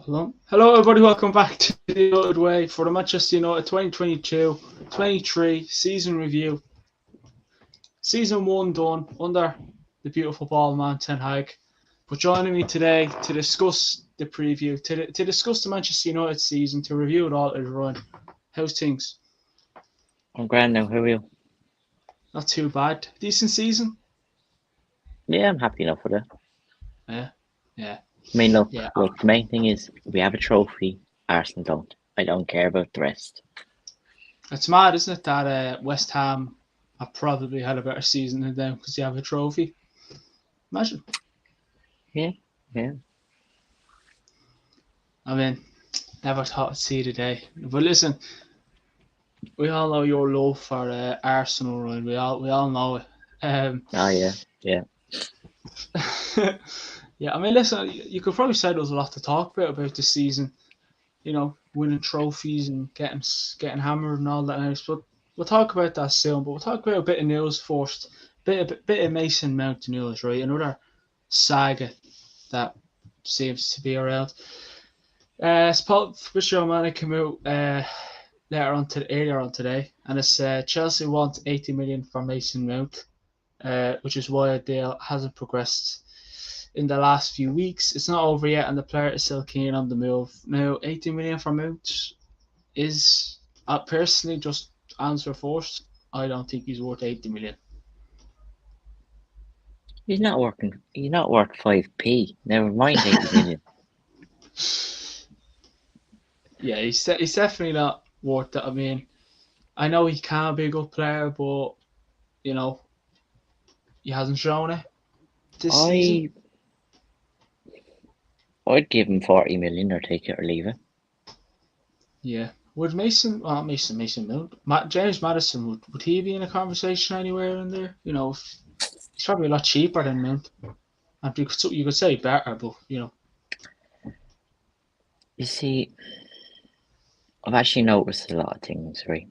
Hello, everybody. Welcome back to the United Way for the Manchester United 2022-23 season review. Season 1 done under the beautiful ball man Ten Hag. But joining me today to discuss the preview, to discuss the Manchester United season, to review it all, is Ryan. How's things? I'm grand now. How are you? Not too bad. Decent season? Yeah, I'm happy enough with it. Yeah. I mean, look, Yeah. the main thing is we have a trophy. Arsenal don't. I don't care about the rest. It's mad, isn't it, that West Ham have probably had a better season than them because they have a trophy. Imagine. Yeah. I mean, never thought I'd see the day. But listen, we all know your love for Arsenal, Ryan. We all know it. Oh yeah. Yeah, I mean, listen, you could probably say there was a lot to talk about this season. You know, winning trophies and getting hammered and all that else. But we'll talk about that soon. But we'll talk about a bit of news first. Bit of Mason Mount news, right? Another saga that seems to be around. Fabrizio Romano came out earlier on today, and it's Chelsea want 80 million for Mason Mount, which is why a deal hasn't progressed in the last few weeks. It's not over yet, and the player is still keen on the move. Now, 80 million for Mount is, personally, just answer first. I don't think he's worth 80 million. He's not working. He's not worth 5p. Never mind 80 million. Yeah, he's definitely not worth it. I mean, I know he can be a good player, but you know, he hasn't shown it this season. I'd give him 40 million or take it or leave it. Yeah. Would Mason Mount, James Maddison, would he be in a conversation anywhere in there? You know, he's probably a lot cheaper than Mount. And you could say better, but you know. You see, I've actually noticed a lot of things, right,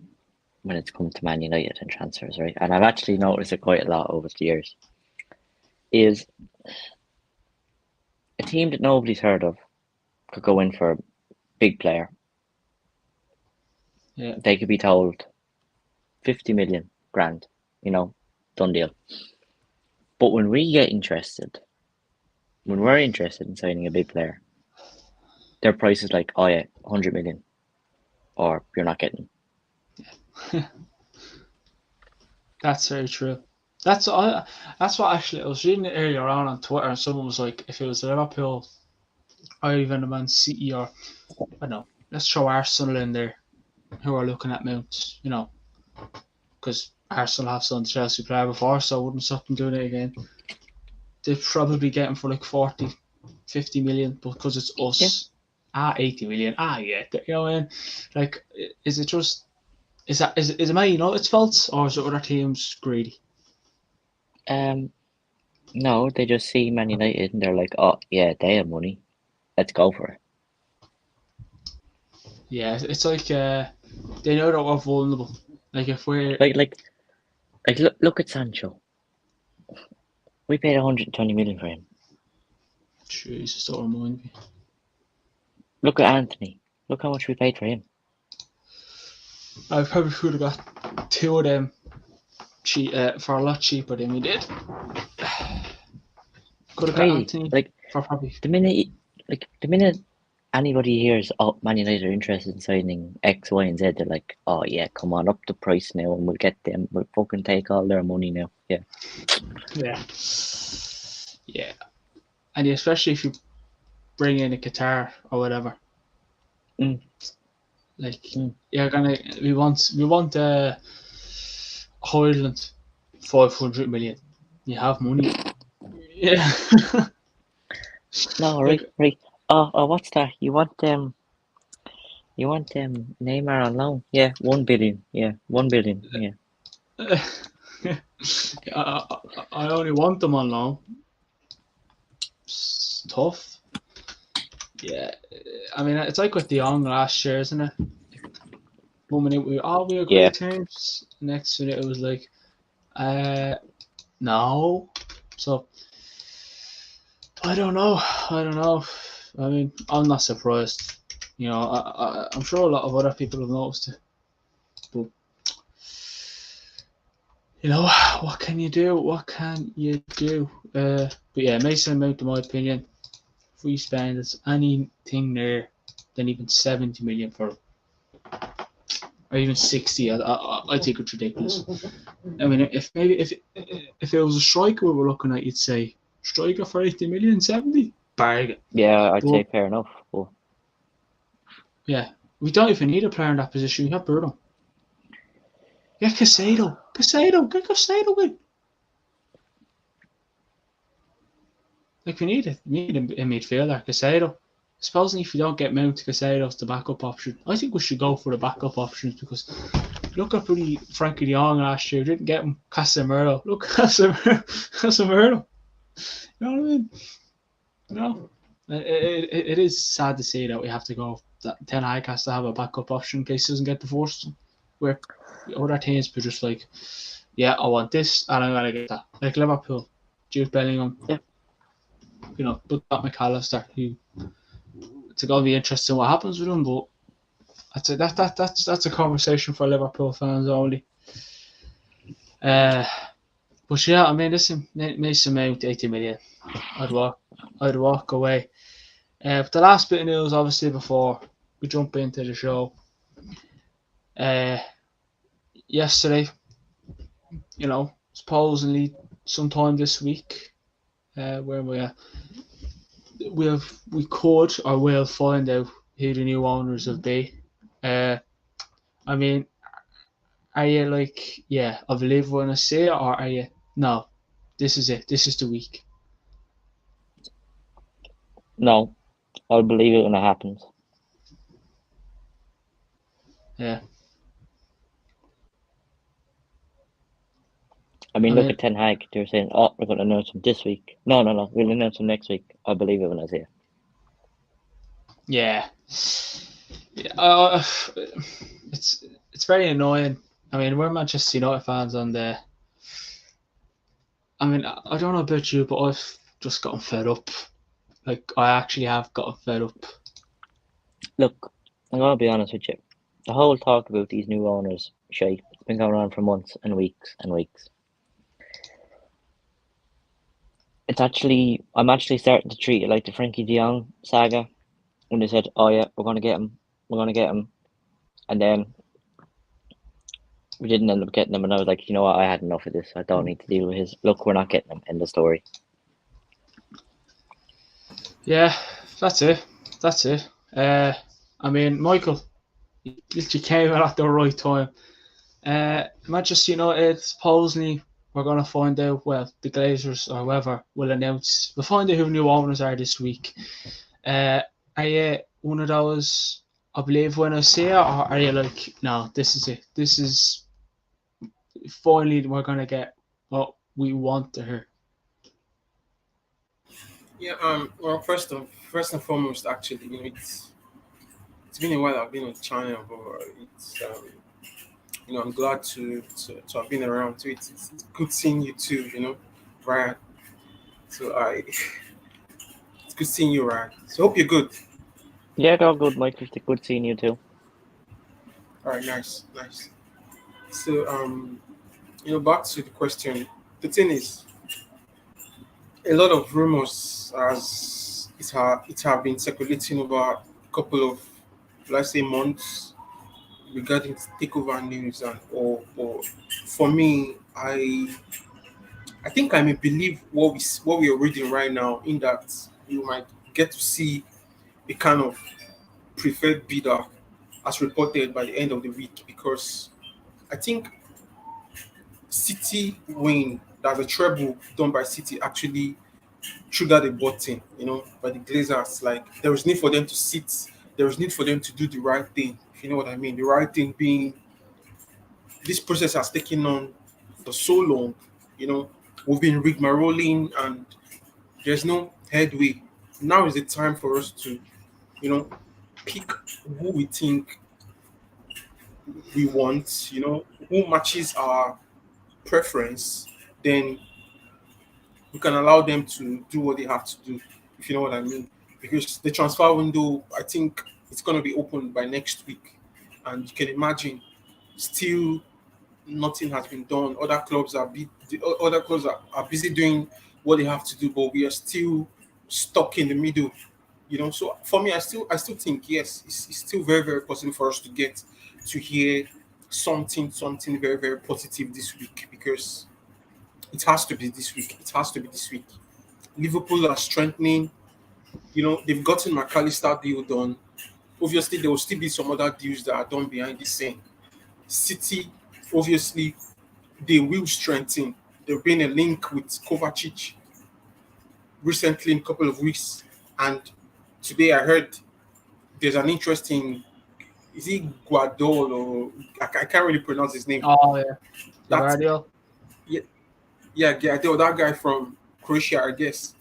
when it's come to Man United and transfers, right? And I've actually noticed it quite a lot over the years. Is a team that nobody's heard of could go in for a big player. Yeah. They could be told 50 million grand, done deal. But when we're interested in signing a big player, their price is like, oh yeah, 100 million, or you're not getting. That's very true. That's what actually I was reading it earlier on Twitter, and someone was like, if it was Liverpool or even a Man City, or I don't know, let's throw Arsenal in there, who are looking at Mount, you know, because Arsenal have done Chelsea player before, so I wouldn't stop them doing it again. They'd probably get him for like 40, 50 million, but because it's us, 80 million, yeah, you know what I mean? Like, is it just, is it Man United's fault, or is it other teams greedy? No, they just see Man United and they're like, oh yeah, they have money, let's go for it. Yeah, it's like they know that we're vulnerable. Like if we're like look at Sancho. We paid 120 million for him. Jesus, don't remind me. Look at Anthony. Look how much we paid for him. I probably could have got two of them for a lot cheaper than we did. Could have got Anthony for probably the minute anybody hears, oh, Man United are interested in signing X, Y, and Z, they're like, oh yeah, come on, up the price now, and we'll get them. We'll fucking take all their money now. Yeah. Yeah, and especially if you bring in a Qatar or whatever. You're gonna we want Ireland 500 million. You have money. Yeah. No, right. Oh, what's that? You want Neymar on loan? Yeah, 1 billion. Yeah, 1 billion. Yeah. I only want them on loan. It's tough. Yeah, I mean it's like with De Jong last year, isn't it? One minute we agree terms. Next minute it was like, no. So I don't know. I mean, I'm not surprised. You know, I'm sure a lot of other people have noticed it. But, you know, what can you do? What can you do? But yeah, Mason Mount, in my opinion, if we spend anything there than even 70 million for, or even 60, I think it's ridiculous. I mean, if it was a striker we were looking at, you'd say striker for 80 million, 70, bargain. Yeah, I'd But say fair enough. But yeah, we don't even need a player in that position. We have Bruno. Get Casado. Get Casado in. Like, we need a midfielder, Casado. Supposing if you don't get Mount, Casado's the backup option. I think we should go for the backup options because look at bloody Frankie de Jong last year. Didn't get him. Casemiro. Look, Casemiro. You know what I mean? No. It is sad to see that we have to go. That Ten Hag has to have a backup option in case he doesn't get divorced. Where other teams were just like, yeah, I want this and I'm gonna get that. Like Liverpool, Jude Bellingham. Yeah. You know, but that McAllister, who it's gonna be interesting what happens with him, but I'd say that's a conversation for Liverpool fans only. But yeah, I mean, listen, Mason Mount, 80 million. I'd walk away. But the last bit of news, obviously, before we jump into the show, yesterday, you know, supposedly sometime this week, where we could or will find out who the new owners will be. I mean, are you like, yeah, I believe we're gonna see it, or are you, no, this is it, this is the week? no, I'll believe it when it happens. Yeah. I mean, look at Ten Hag. They're saying, "Oh, we're going to announce him this week." No, we'll announce him next week. I'll believe it when I see it. Yeah. It's very annoying. I mean, we're Manchester United fans, and I mean, I don't know about you, but I've just gotten fed up. Like, I actually have gotten fed up. Look, I'm going to be honest with you. The whole talk about these new owners, Shay, it's been going on for months and weeks and weeks. I'm actually starting to treat it like the Frankie de Jong saga, when they said, "Oh yeah, we're going to get him," and then we didn't end up getting him, and I was like, you know what, I had enough of this. I don't need to deal with his. Look, we're not getting him. End of story. Yeah, that's it. I mean, Michael, you came out at the right time. Manchester United, supposedly, we're going to find out, well, the Glazers or whoever will announce, we'll find out who new owners are this week. Are you one of those, I believe when I see it, or are you like, no, this is it. This is, finally, we're going to get what we want to hear. Yeah. Well, first and foremost, actually, you know, it's been a while I've been on the channel, but it's you know, I'm glad to have been around too. It's good seeing you too. You know, Ryan. So it's good seeing you, Ryan. So hope you're good. Yeah, it's all good, Mike. It's good seeing you too. All right, nice. So you know, back to the question. The thing is, a lot of rumors it have been circulating over a couple of, let's say, months regarding takeover news, and or for me, I think I may believe what we are reading right now, in that you might get to see a kind of preferred bidder as reported by the end of the week, because I think City win, that the treble done by City actually triggered a button, you know, by the Glazers. Like, there was need for them to sit, there was need for them to do the right thing, if you know what I mean. The right thing being, this process has taken on for so long, you know, we've been rigmaroling and there's no headway. Now is the time for us to, you know, pick who we think we want, you know, who matches our preference, then we can allow them to do what they have to do, if you know what I mean. because the transfer window, I think it's going to be open by next week, and you can imagine still nothing has been done. Other clubs are busy doing what they have to do, but we are still stuck in the middle. So for me, I still think yes, it's still very very possible for us to get to hear something very very positive this week, because it has to be this week. It has to be this week. Liverpool are strengthening. They've gotten McAllister deal done. Obviously, there will still be some other deals that are done behind the scene. City, obviously, they will strengthen. There's been a link with Kovacic recently in a couple of weeks, and today I heard there's an interesting. Is it Guardol or I can't really pronounce his name. Oh yeah, That's Guardiola. yeah, Guardol, that guy from Croatia, I guess.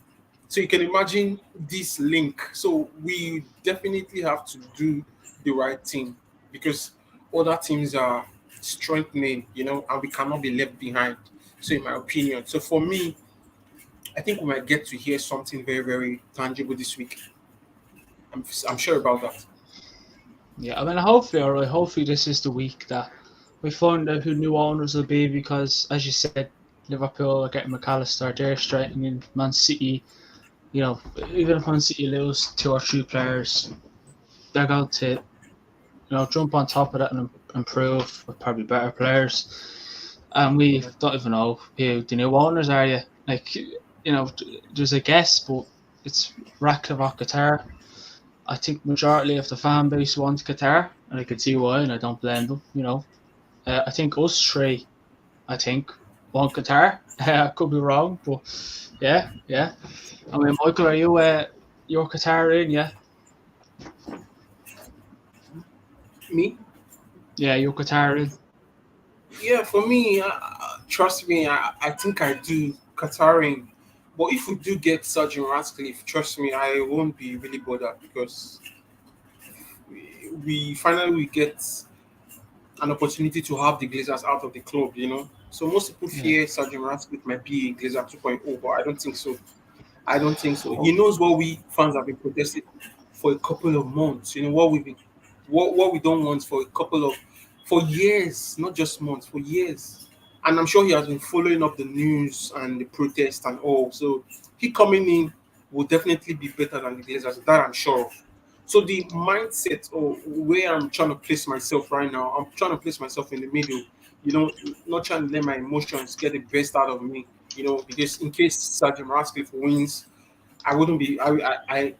So you can imagine this link. So we definitely have to do the right thing, because other teams are strengthening, and we cannot be left behind. So in my opinion, so for me, I think we might get to hear something very, very tangible this week. I'm sure about that. Yeah, I mean, hopefully, all right. Hopefully, this is the week that we find out who new owners will be, because, as you said, Liverpool are getting McAllister. They're strengthening. Man City, even if Man City lose 2 or 3 players, they're going to, jump on top of that and improve with probably better players. And we don't even know who the new owners are yet. There's a guess, but it's Ratcliffe or Qatar. I think majority of the fan base wants Qatar, and I can see why, and I don't blame them. I think us 3, want Qatar. I could be wrong, but yeah. I mean, Michael, are you're Qatarian, yeah? Me? Yeah, you're Qatarian. Yeah, for me, trust me, I think I do Qatarian. But if we do get Sergeant Ratcliffe, trust me, I won't be really bothered, because we finally get an opportunity to have the Glazers out of the club. So most people fear Sergeant Ratcliffe might be Glazer 2.0, but I don't think so. I don't think so. He knows what we fans have been protesting for a couple of months. What we don't want for years, not just months, for years. And I'm sure he has been following up the news and the protests and all. So he coming in will definitely be better than the Glazers. That I'm sure of. So the mindset, or where I'm trying to place myself right now, I'm trying to place myself in the middle. Not trying to let my emotions get the best out of me. Because in case Sergeant Ratcliffe wins, I wouldn't be.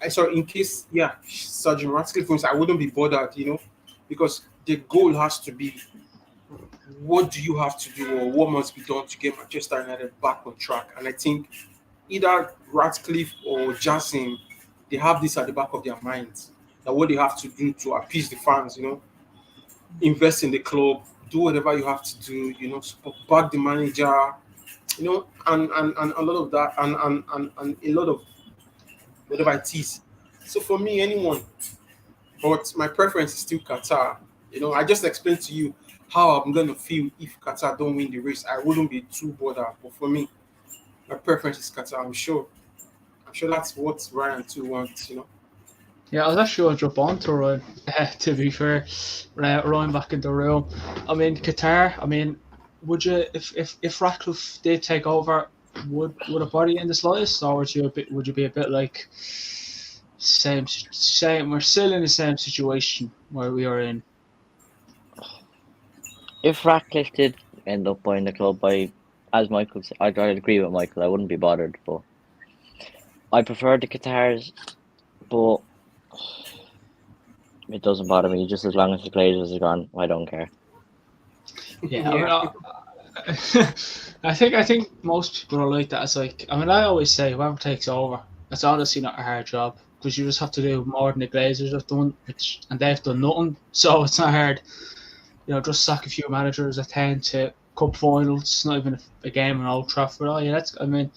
Sorry. In case, Sergeant Ratcliffe wins, I wouldn't be bothered. Because the goal has to be, what do you have to do, or what must be done to get Manchester United back on track? And I think either Ratcliffe or Jassim, they have this at the back of their minds, that what they have to do to appease the fans, invest in the club, do whatever you have to do, back the manager, and a lot of that, and a lot of whatever it is. So for me, anyone, but my preference is still Qatar. I just explained to you how I'm gonna feel if Qatar don't win the race. I wouldn't be too bothered. But for me, my preference is Qatar. I'm sure that's what Ryan too wants. Yeah, I was actually going to jump on to Ryan, to be fair. Ryan back in the room. I mean, Qatar, would you, if Ratcliffe did take over, would it bother you in the slightest, or would you be a bit like, same, we're still in the same situation where we are in? If Ratcliffe did end up buying the club, as Michael said, I'd agree with Michael. I wouldn't be bothered, but I prefer the Qatars, but it doesn't bother me. Just as long as the Glazers are gone, I don't care. Yeah. I think most people are like that. It's like, I always say, whoever takes over, it's honestly not a hard job, because you just have to do more than the Glazers have done, and they've done nothing, so it's not hard. Just sack a few managers, attend to cup finals, not even a game in Old Trafford. Oh yeah, they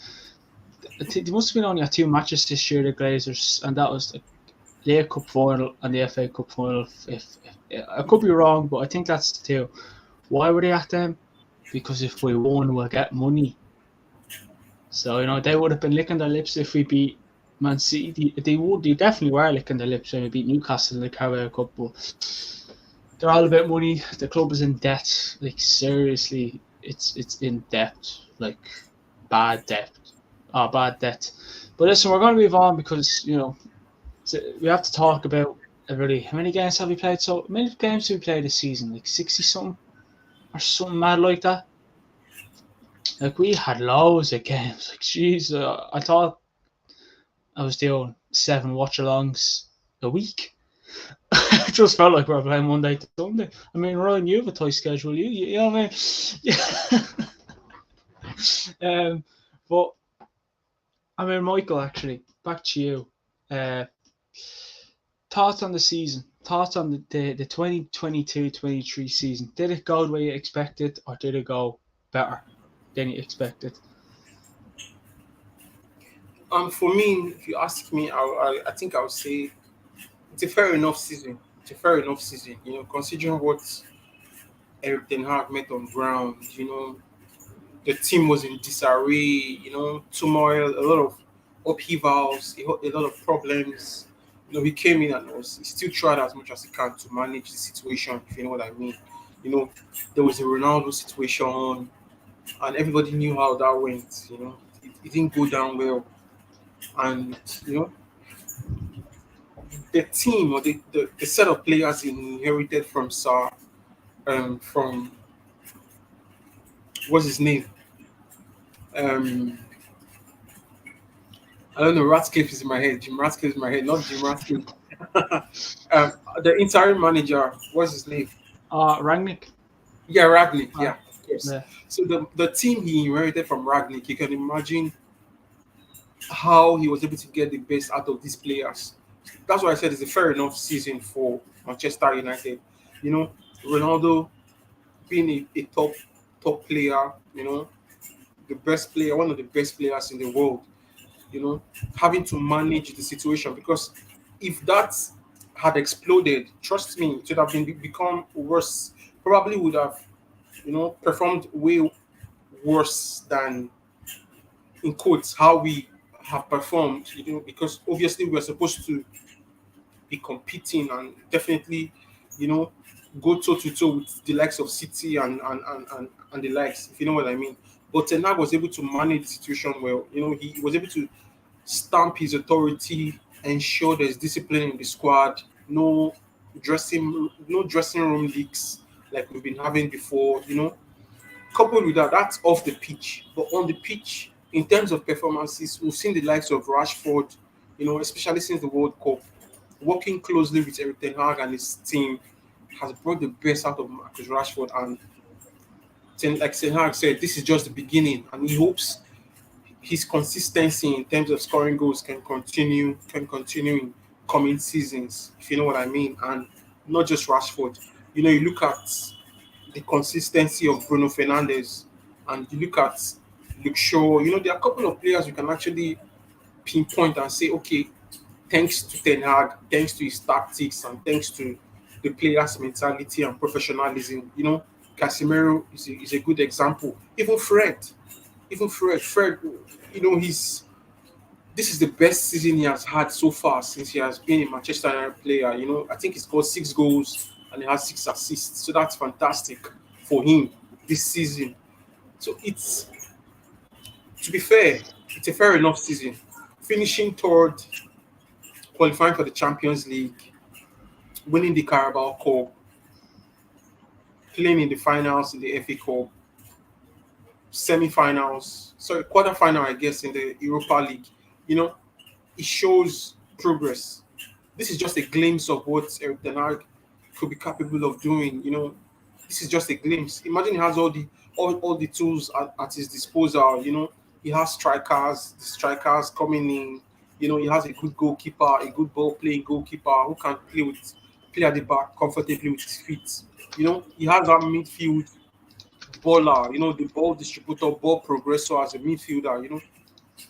must have been only 2 matches this year, the Glazers, and that was the League Cup final and the FA Cup final. If I could be wrong, but I think that's the 2. Why were they at them? Because if we won, we'll get money. So they would have been licking their lips if we beat Man City, they definitely were licking their lips when they beat Newcastle in the Carabao Cup, but they're all about money. The club is in debt. Like seriously, it's in debt. Like bad debt. Bad debt. But listen, we're going to move on because we have to talk about everybody. How many games have we played? So how many games have we played this season? Like 60 something or something mad like that. Like we had loads of games. Like jeez, I thought I was doing 7 watch-alongs a week. It just felt like we were playing Monday to Sunday. I mean, Ryan, you have a tight schedule. You know what I mean? But I mean, Michael, actually, back to you. Thoughts on the season? Thoughts on the 2022-23 season? Did it go the way you expected, or did it go better than you expected? For me, if you ask me, I think I would say it's a fair enough season. It's a fair enough season. Considering what Eric Ten Hag met on ground. The team was in disarray. Turmoil, a lot of upheavals, a lot of problems. He came in and he still tried as much as he can to manage the situation. If you know what I mean. There was a Ronaldo situation, and everybody knew how that went. It didn't go down well, and the team or the set of players he inherited from from what's his name? I don't know. Ratcliffe is in my head. Jim Ratcliffe is in my head, not Jim Ratcliffe. The interim manager, what's his name? Rangnick. Yeah, Ragnick. Yeah, of course. Yeah. So the team he inherited from Ragnick, you can imagine how he was able to get the best out of these players. That's why I said it's a fair enough season for Manchester United. Ronaldo being a top player, the best player, one of the best players in the world, having to manage the situation, because if that had exploded, trust me, it would have become worse. Probably would have, performed way worse than, in quotes, how we have performed, because obviously we're supposed to be competing and definitely, go toe to toe with the likes of City and the likes, if you know what I mean. But Ten Hag was able to manage the situation well. He was able to stamp his authority, ensure there's discipline in the squad, no dressing room leaks like we've been having before. Coupled with that, that's off the pitch. But on the pitch, in terms of performances, we've seen the likes of Rashford, especially since the World Cup, working closely with Eric Ten Hag and his team, has brought the best out of Marcus Rashford. And like Ten Hag said, this is just the beginning, and he hopes his consistency in terms of scoring goals can continue in coming seasons, if you know what I mean. And not just Rashford. You look at the consistency of Bruno Fernandes, and you look at Luke Shaw. There are a couple of players you can actually pinpoint and say, okay, thanks to Ten Hag, thanks to his tactics, and thanks to the players' mentality and professionalism. Casemiro is a good example. Even Fred, this is the best season he has had so far since he has been a Manchester United player. I think he's got 6 goals and he has 6 assists. So that's fantastic for him this season. So to be fair, it's a fair enough season. Finishing third, qualifying for the Champions League, winning the Carabao Cup, playing in the finals in the FA Cup, quarterfinal, I guess, in the Europa League. It shows progress. This is just a glimpse of what Eric Ten Hag could be capable of doing. This is just a glimpse. Imagine he has all the tools at his disposal. He has strikers coming in. He has a good goalkeeper, a good ball playing goalkeeper who can play at the back comfortably with his feet. He has that midfield baller, the ball distributor, ball progressor as a midfielder.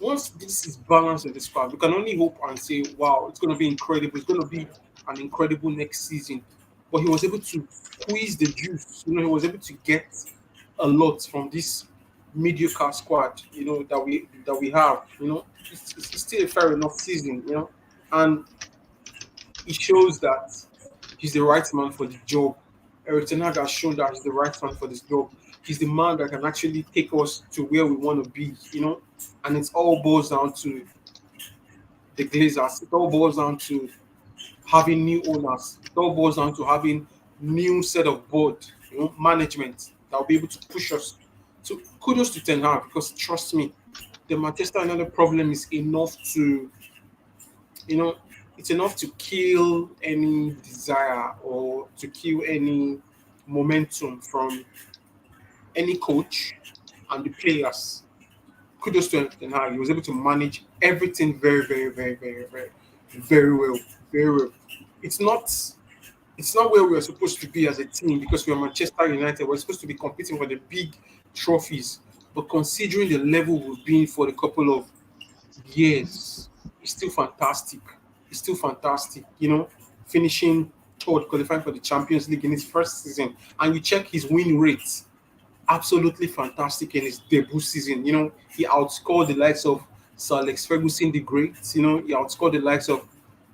Once this is balanced in the squad, we can only hope and say, wow, it's going to be incredible. It's going to be an incredible next season. But he was able to squeeze the juice. He was able to get a lot from this mediocre squad, that we have. It's still a fair enough season, and it shows that he's the right man for the job. Eric Ten Hag has shown that he's the right man for this job. He's the man that can actually take us to where we want to be, and it all boils down to the Glazers. It all boils down to having new owners. It all boils down to having new set of board, management that will be able to push us. So kudos to Ten Hag, because trust me, the Manchester United problem is enough to, you know, it's enough to kill any desire or to kill any momentum from any coach and the players. Kudos to Ten Hag. He was able to manage everything very, very, very, very, very, very well. Very well. It's not it's not where we're supposed to be as a team, because we're Manchester United. We're supposed to be competing for the big trophies. But considering the level we've been for a couple of years, it's still fantastic. It's still fantastic, finishing third, qualifying for the Champions League in his first season. And you check his win rates, absolutely fantastic in his debut season. He outscored the likes of Sir Alex Ferguson the Great. He outscored the likes of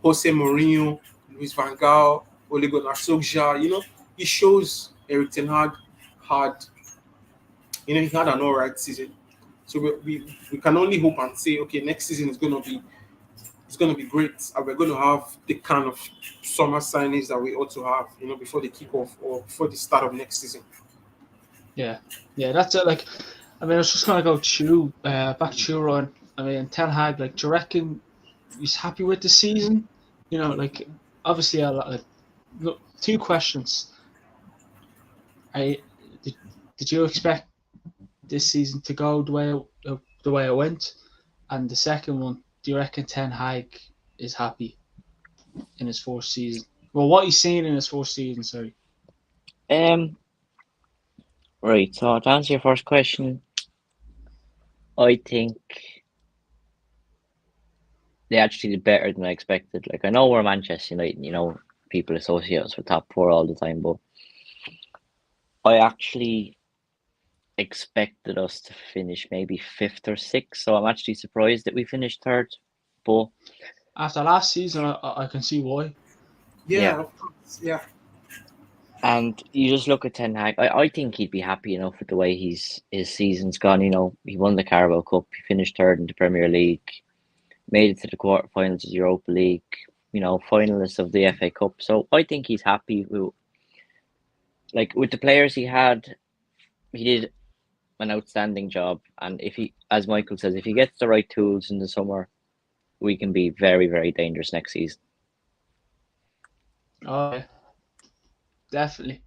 Jose Mourinho, Luis Van Gaal, Ole Gunnar Solskjaer. He shows Eric Ten Hag had, he had an all right season. So we can only hope and say, okay, next season is going to be great, and we're going to have the kind of summer signings that we ought to have, before the kickoff or before the start of next season. Yeah, that's it. Like, I was just gonna go to back to you, Ron. Ten Hag, do you reckon he's happy with the season? Obviously, look, two questions. Did you expect this season to go the way it went? And the second one, do you reckon Ten Hag is happy in his fourth season? Well, what he's seen in his fourth season, sorry. Right, so to answer your first question, I think they actually did better than I expected. I know we're Manchester United, people associate us with top four all the time, but I actually expected us to finish maybe fifth or sixth, so I'm actually surprised that we finished third. But after last season, I can see why. Yeah, of course. Yeah. And you just look at Ten Hag. I think he'd be happy enough with the way his season's gone. He won the Carabao Cup. He finished third in the Premier League. Made it to the quarterfinals of the Europa League. Finalists of the FA Cup. So I think he's happy with the players he had. He did an outstanding job. And if he, as Michael says, if he gets the right tools in the summer, we can be very, very dangerous next season. Oh, yeah. Definitely.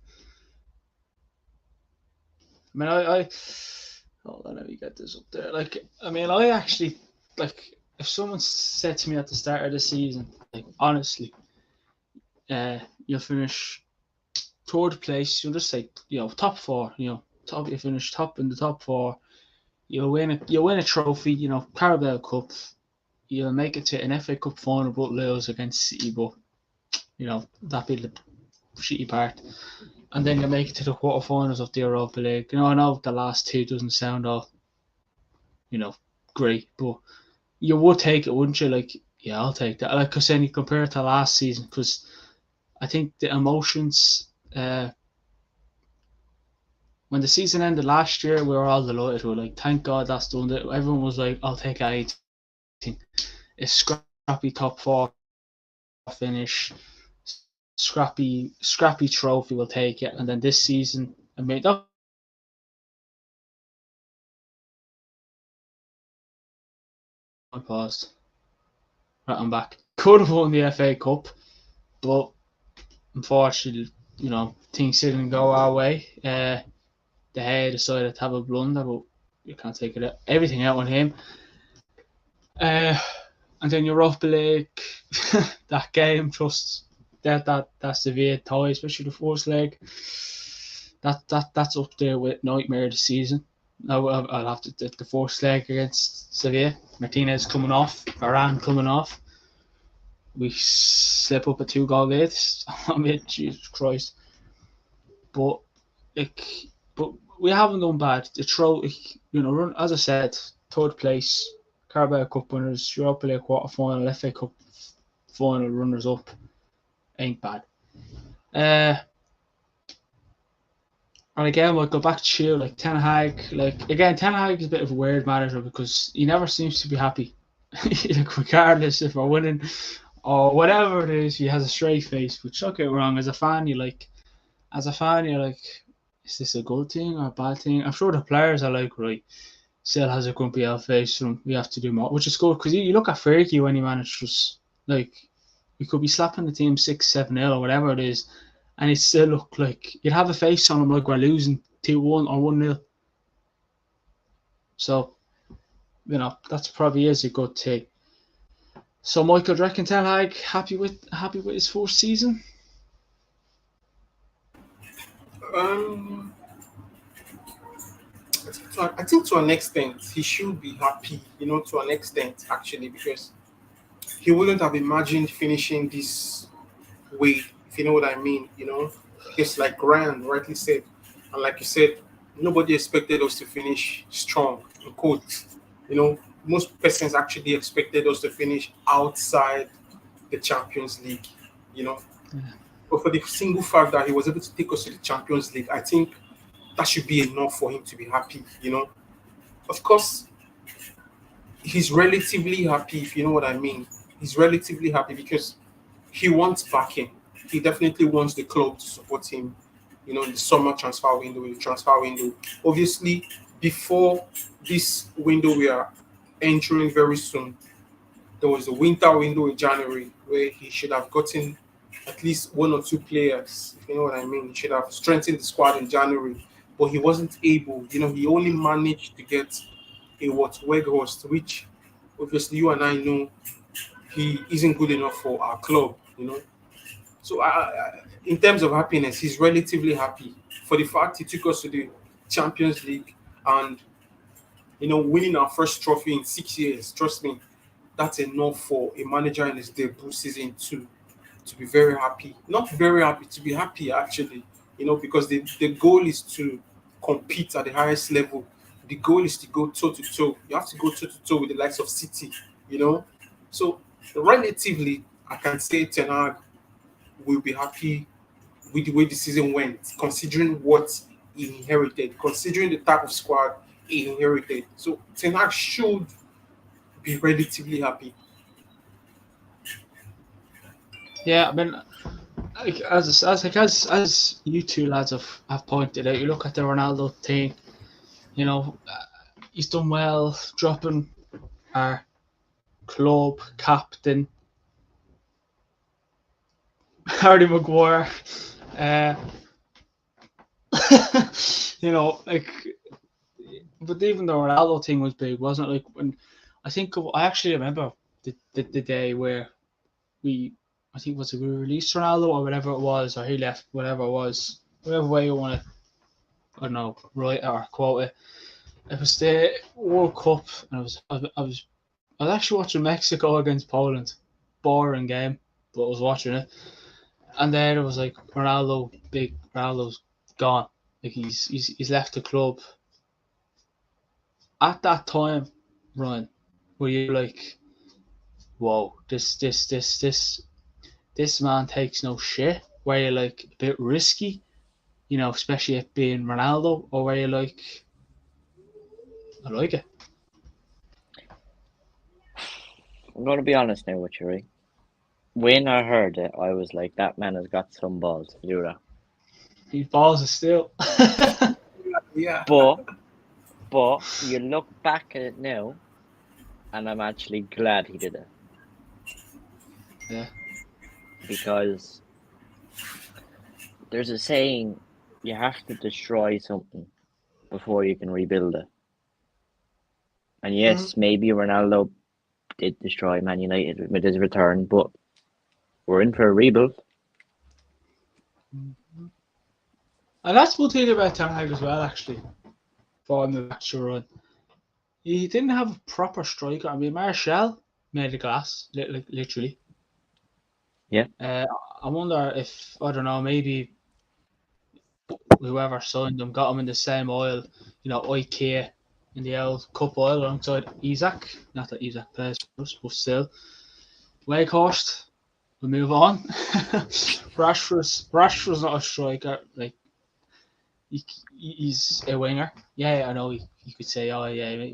I hold on, let me get this up there. I actually, if someone said to me at the start of the season, honestly, you'll finish third place, you'll just say, top four, you finish top in the top four, you'll win a trophy, Carabao Cup, you'll make it to an FA Cup final but lose against City, but that'd be the shitty part. And then you make it to the quarterfinals of the Europa League. I know the last two doesn't sound all, great, but you would take it, wouldn't you? Yeah, I'll take that. Because then you compare it to last season, because I think the emotions, when the season ended last year, we were all delighted. We were like, thank God that's done. Everyone was like, I'll take anything. A scrappy top four finish. Scrappy trophy, will take it. And then this season, that I paused. Right, I'm back. Could have won the FA Cup, but unfortunately, things didn't go our way. De Gea decided to have a blunder, but you can't take everything out on him. And then Europa League, that game, just that severe tie, especially the first leg. That's up there with nightmare of the season. I'll have to the first leg against Sevilla. Martinez coming off, Varane coming off. We slip up a 2-goal lead. Jesus Christ! But but we haven't done bad. The throw, run as I said, third place, Carabao Cup winners, Europa League quarter final, FA Cup final runners up, ain't bad. And again, we'll go back to you, like Ten Hag. Ten Hag is a bit of a weird manager because he never seems to be happy. Like, regardless if we're winning or whatever it is, he has a straight face. Which, don't get me wrong, as a fan, you're like, is this a good thing or a bad thing? I'm sure the players are like, right, still has a grumpy old face, and we have to do more, which is good because you look at Fergie when he managed, like, we could be slapping the team 6-7-0 or whatever it is, and it still look like you'd have a face on him like we're losing 2-1 or 1-0. So, that's probably is a good thing. So, Michael, do you reckon Ten Hag happy with his first season? I think to an extent he should be happy, to an extent actually, because he wouldn't have imagined finishing this way, if you know what I mean, because like Ryan rightly said, and like you said, nobody expected us to finish strong, in quotes. Most persons actually expected us to finish outside the Champions League, But for the single fact that he was able to take us to the Champions League, I think that should be enough for him to be happy, Of course, he's relatively happy, if you know what I mean. He's relatively happy because he wants backing. He definitely wants the club to support him, in the summer transfer window, Obviously, before this window we are entering very soon, there was a winter window in January where he should have gotten at least one or two players, if you know what I mean. He should have strengthened the squad in January, but he wasn't able. He only managed to get a Weghorst, which obviously you and I know he isn't good enough for our club, So in terms of happiness, he's relatively happy for the fact he took us to the Champions League and, winning our first trophy in 6 years. Trust me, that's enough for a manager in his debut season to be very happy. Not very happy, to be happy actually, because the goal is to compete at the highest level. The goal is to go toe-to-toe. You have to go toe-to-toe with the likes of City, So relatively, I can say Ten Hag will be happy with the way the season went, considering what he inherited, considering the type of squad he inherited. So Ten Hag should be relatively happy. Yeah, I mean, as you two lads have pointed out, you look at the Ronaldo thing. He's done well dropping our club captain, Harry Maguire. But even the Ronaldo thing was big, wasn't it? Like, when I actually remember the day where we released Ronaldo or whatever it was, or he left, whatever it was, whatever way you want to, I don't know, write or quote it. It was the World Cup, and I was actually watching Mexico against Poland. Boring game, but I was watching it. And then it was like Ronaldo's gone. Like he's left the club. At that time, Ryan, were you like, whoa, this man takes no shit? Were you like a bit risky, especially it being Ronaldo, or were you like, I like it? I'm going to be honest now with you, right? When I heard it, I was like, that man has got some balls to do that. He balls of steel. Yeah. But you look back at it now, and I'm actually glad he did it. Yeah. Because there's a saying, you have to destroy something before you can rebuild it. And yes, maybe Ronaldo did destroy Man United with his return, but we're in for a rebuild. And that's one thing about Ten Hag as well, actually. For him to actually run, he didn't have a proper striker. I mean, Martial made the glass, literally. Yeah. I wonder if, I don't know, maybe whoever signed them, got him in the same oil, IKEA in the old cup oil alongside Isak. Not that Isak plays for us, but still. Wakehorst, we move on. Rashford's not a striker. Like, he's a winger. Yeah, I know you could say, oh yeah,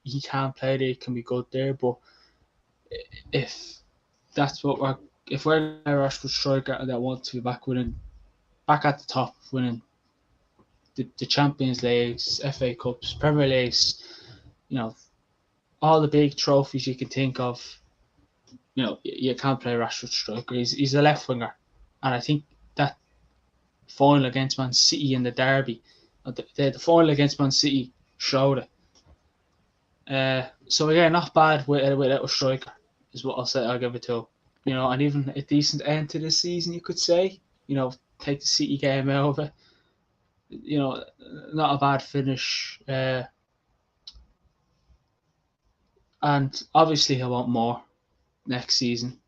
he can't play there, he can be good there, but if that's what if we're a Rashford striker that wants to be back at the top, winning the Champions Leagues, FA Cups, Premier Leagues, all the big trophies you can think of, you can't play Rashford striker. He's a left winger, and I think that final against Man City in the derby, the final against Man City showed it. So again, not bad without a striker is what I'll say. I'll give it to. And even a decent end to the season, you could say. Take the City game out of it. Not a bad finish. And obviously I want more next season.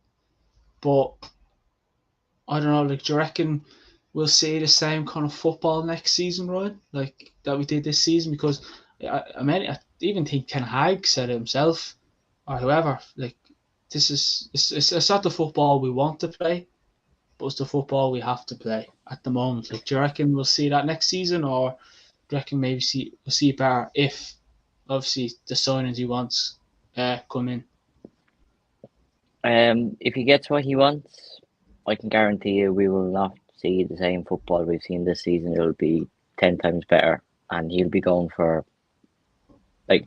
But I don't know, like, do you reckon we'll see the same kind of football next season, right? Like that we did this season? Because I even think Ten Hag said it himself, or whoever, like, it's not the football we want to play, but it's the football we have to play at the moment. Like, do you reckon we'll see that next season, or do you reckon maybe we'll see it better if obviously the signings he wants come in? If he gets what he wants, I can guarantee you we will not see the same football we've seen this season. It'll be 10 times better, and he'll be going for, like,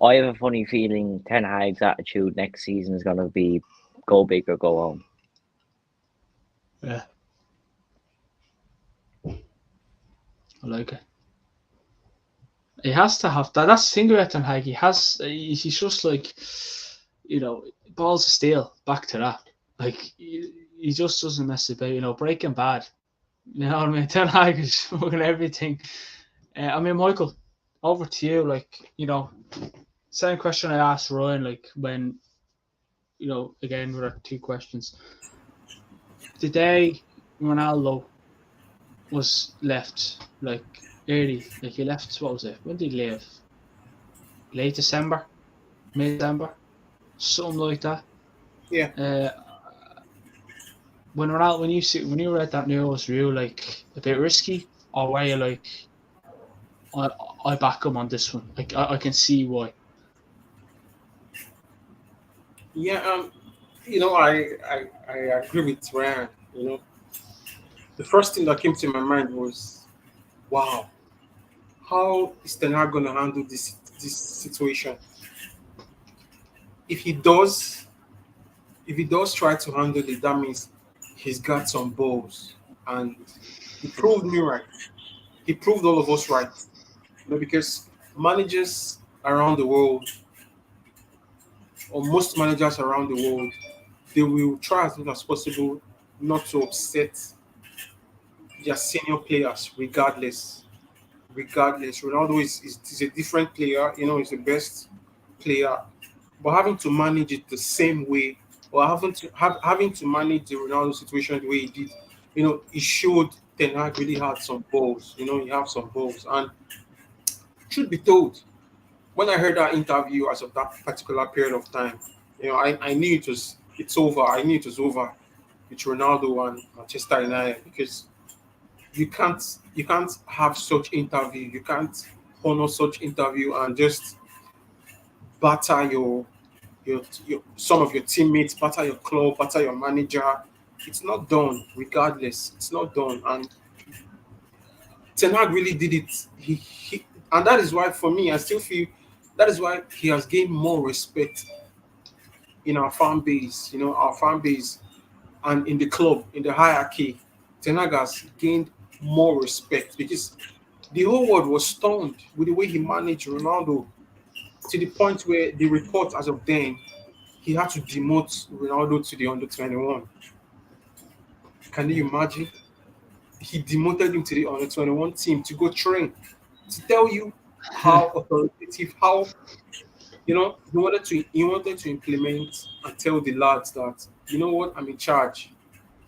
I have a funny feeling Ten Hag's attitude next season is going to be go big or go home. Yeah. I like it. He has to have that. That's the thing about Ten Hag. He's just like, balls of steel. Back to that. Like, he just doesn't mess about. Breaking Bad. You know what I mean? Ten Hag is fucking everything. Michael, over to you. Like, same question I asked Ryan. Like, when, again with our two questions. The day Ronaldo was left, like, early, like, he left, what was it? When did he leave? Late December? Mid-December? Something like that. Yeah. When you read that news, were you like a bit risky, or were you like, I back him on this one? Like, I can see why. Yeah, I agree with Ryan. The first thing that came to my mind was, wow, how is Ten Hag going to handle this situation? If he does try to handle it, that means he's got some balls, and he proved me right. He proved all of us right. Because managers around the world, or most managers around the world, they will try as much as possible not to upset their senior players, regardless. Ronaldo is a different player, he's the best player. But having to manage it the same way, or having to manage the Ronaldo situation the way he did, it showed Ten Hag really had some balls. He had some balls. And truth be told, when I heard that interview as of that particular period of time, I knew it's over. I knew it was over with Ronaldo and Manchester United, because you can't have such interview. You can't honor such interview and just batter your some of your teammates, batter your club, batter your manager. It's not done. Regardless, it's not done. And Ten Hag really did it. And that is why, for me, I still feel that is why he has gained more respect in our fan base. And in the club, in the hierarchy. Ten Hag has gained more respect, because the whole world was stunned with the way he managed Ronaldo, to the point where the report as of then, he had to demote Ronaldo to the under-21. Can you imagine? He demoted him to the under-21 team to go train, to tell you how authoritative, how he wanted to implement and tell the lads that, you know what, I'm in charge.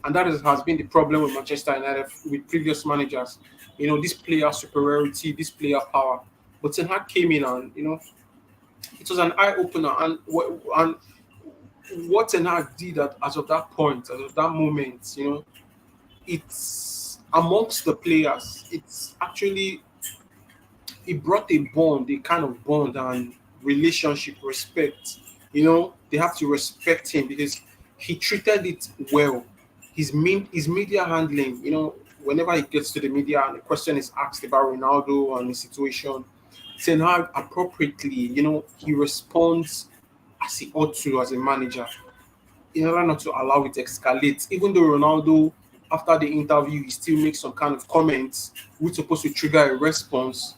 And has been the problem with Manchester United with previous managers. This player superiority, this player power. But Ten Hag came in and, it was an eye opener. And what Ten Hag did as of that point, as of that moment, it's amongst the players. It's actually, it brought a bond, a kind of bond and relationship, respect. They have to respect him because he treated it well. His media handling, whenever he gets to the media and the question is asked about Ronaldo and the situation, Ten Hag appropriately, he responds as he ought to as a manager in order not to allow it to escalate. Even though Ronaldo, after the interview, he still makes some kind of comments which is supposed to trigger a response,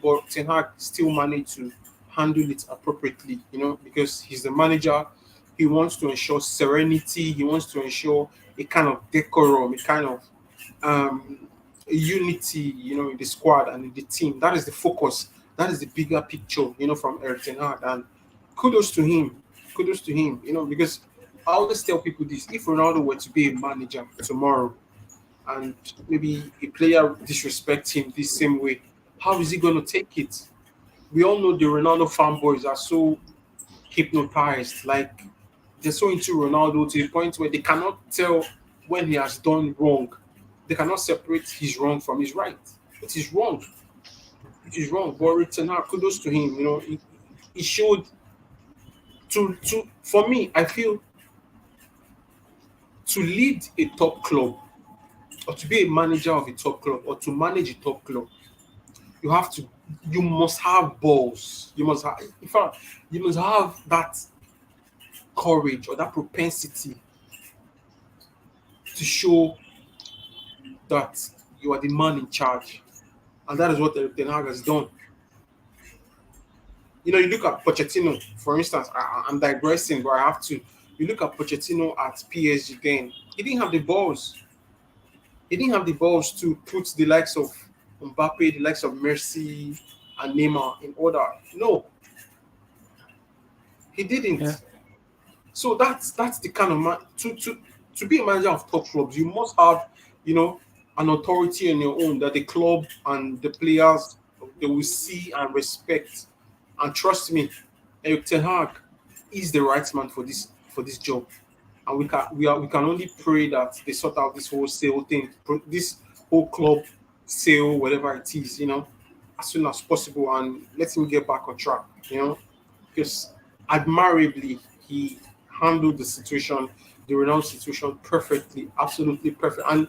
but Ten Hag still managed to handle it appropriately, because he's the manager. He wants to ensure serenity. He wants to ensure a kind of decorum, a kind of unity, in the squad and in the team. That is the focus. That is the bigger picture, from Erik ten Hag. And kudos to him. Kudos to him, because I always tell people this: if Ronaldo were to be a manager tomorrow, and maybe a player disrespects him this same way, how is he going to take it? We all know the Ronaldo fanboys are so hypnotized, like they're so into Ronaldo to the point where they cannot tell when he has done wrong. They cannot separate his wrong from his right. It is wrong. It is wrong. But Erik ten Hag, kudos to him. He showed to for me, I feel to lead a top club or to be a manager of a top club or to manage a top club, you must have balls. You must have, in fact, you must have that courage or that propensity to show that you are the man in charge. And that is what Erik ten Hag has done. You look at Pochettino, for instance. I'm digressing, but I have to. You look at Pochettino at PSG then. He didn't have the balls. He didn't have the balls to put the likes of Mbappe, the likes of Messi and Neymar in order. No. He didn't. Yeah. So that's the kind of man. To be a manager of top clubs, you must have, an authority on your own that the club and the players, they will see and respect. And trust me, Erik ten Hag is the right man for this job. And we can only pray that they sort out this whole sale thing, this whole club sale, whatever it is, as soon as possible, and let him get back on track, because admirably he handled the situation, the Ronaldo situation perfectly, absolutely perfect. And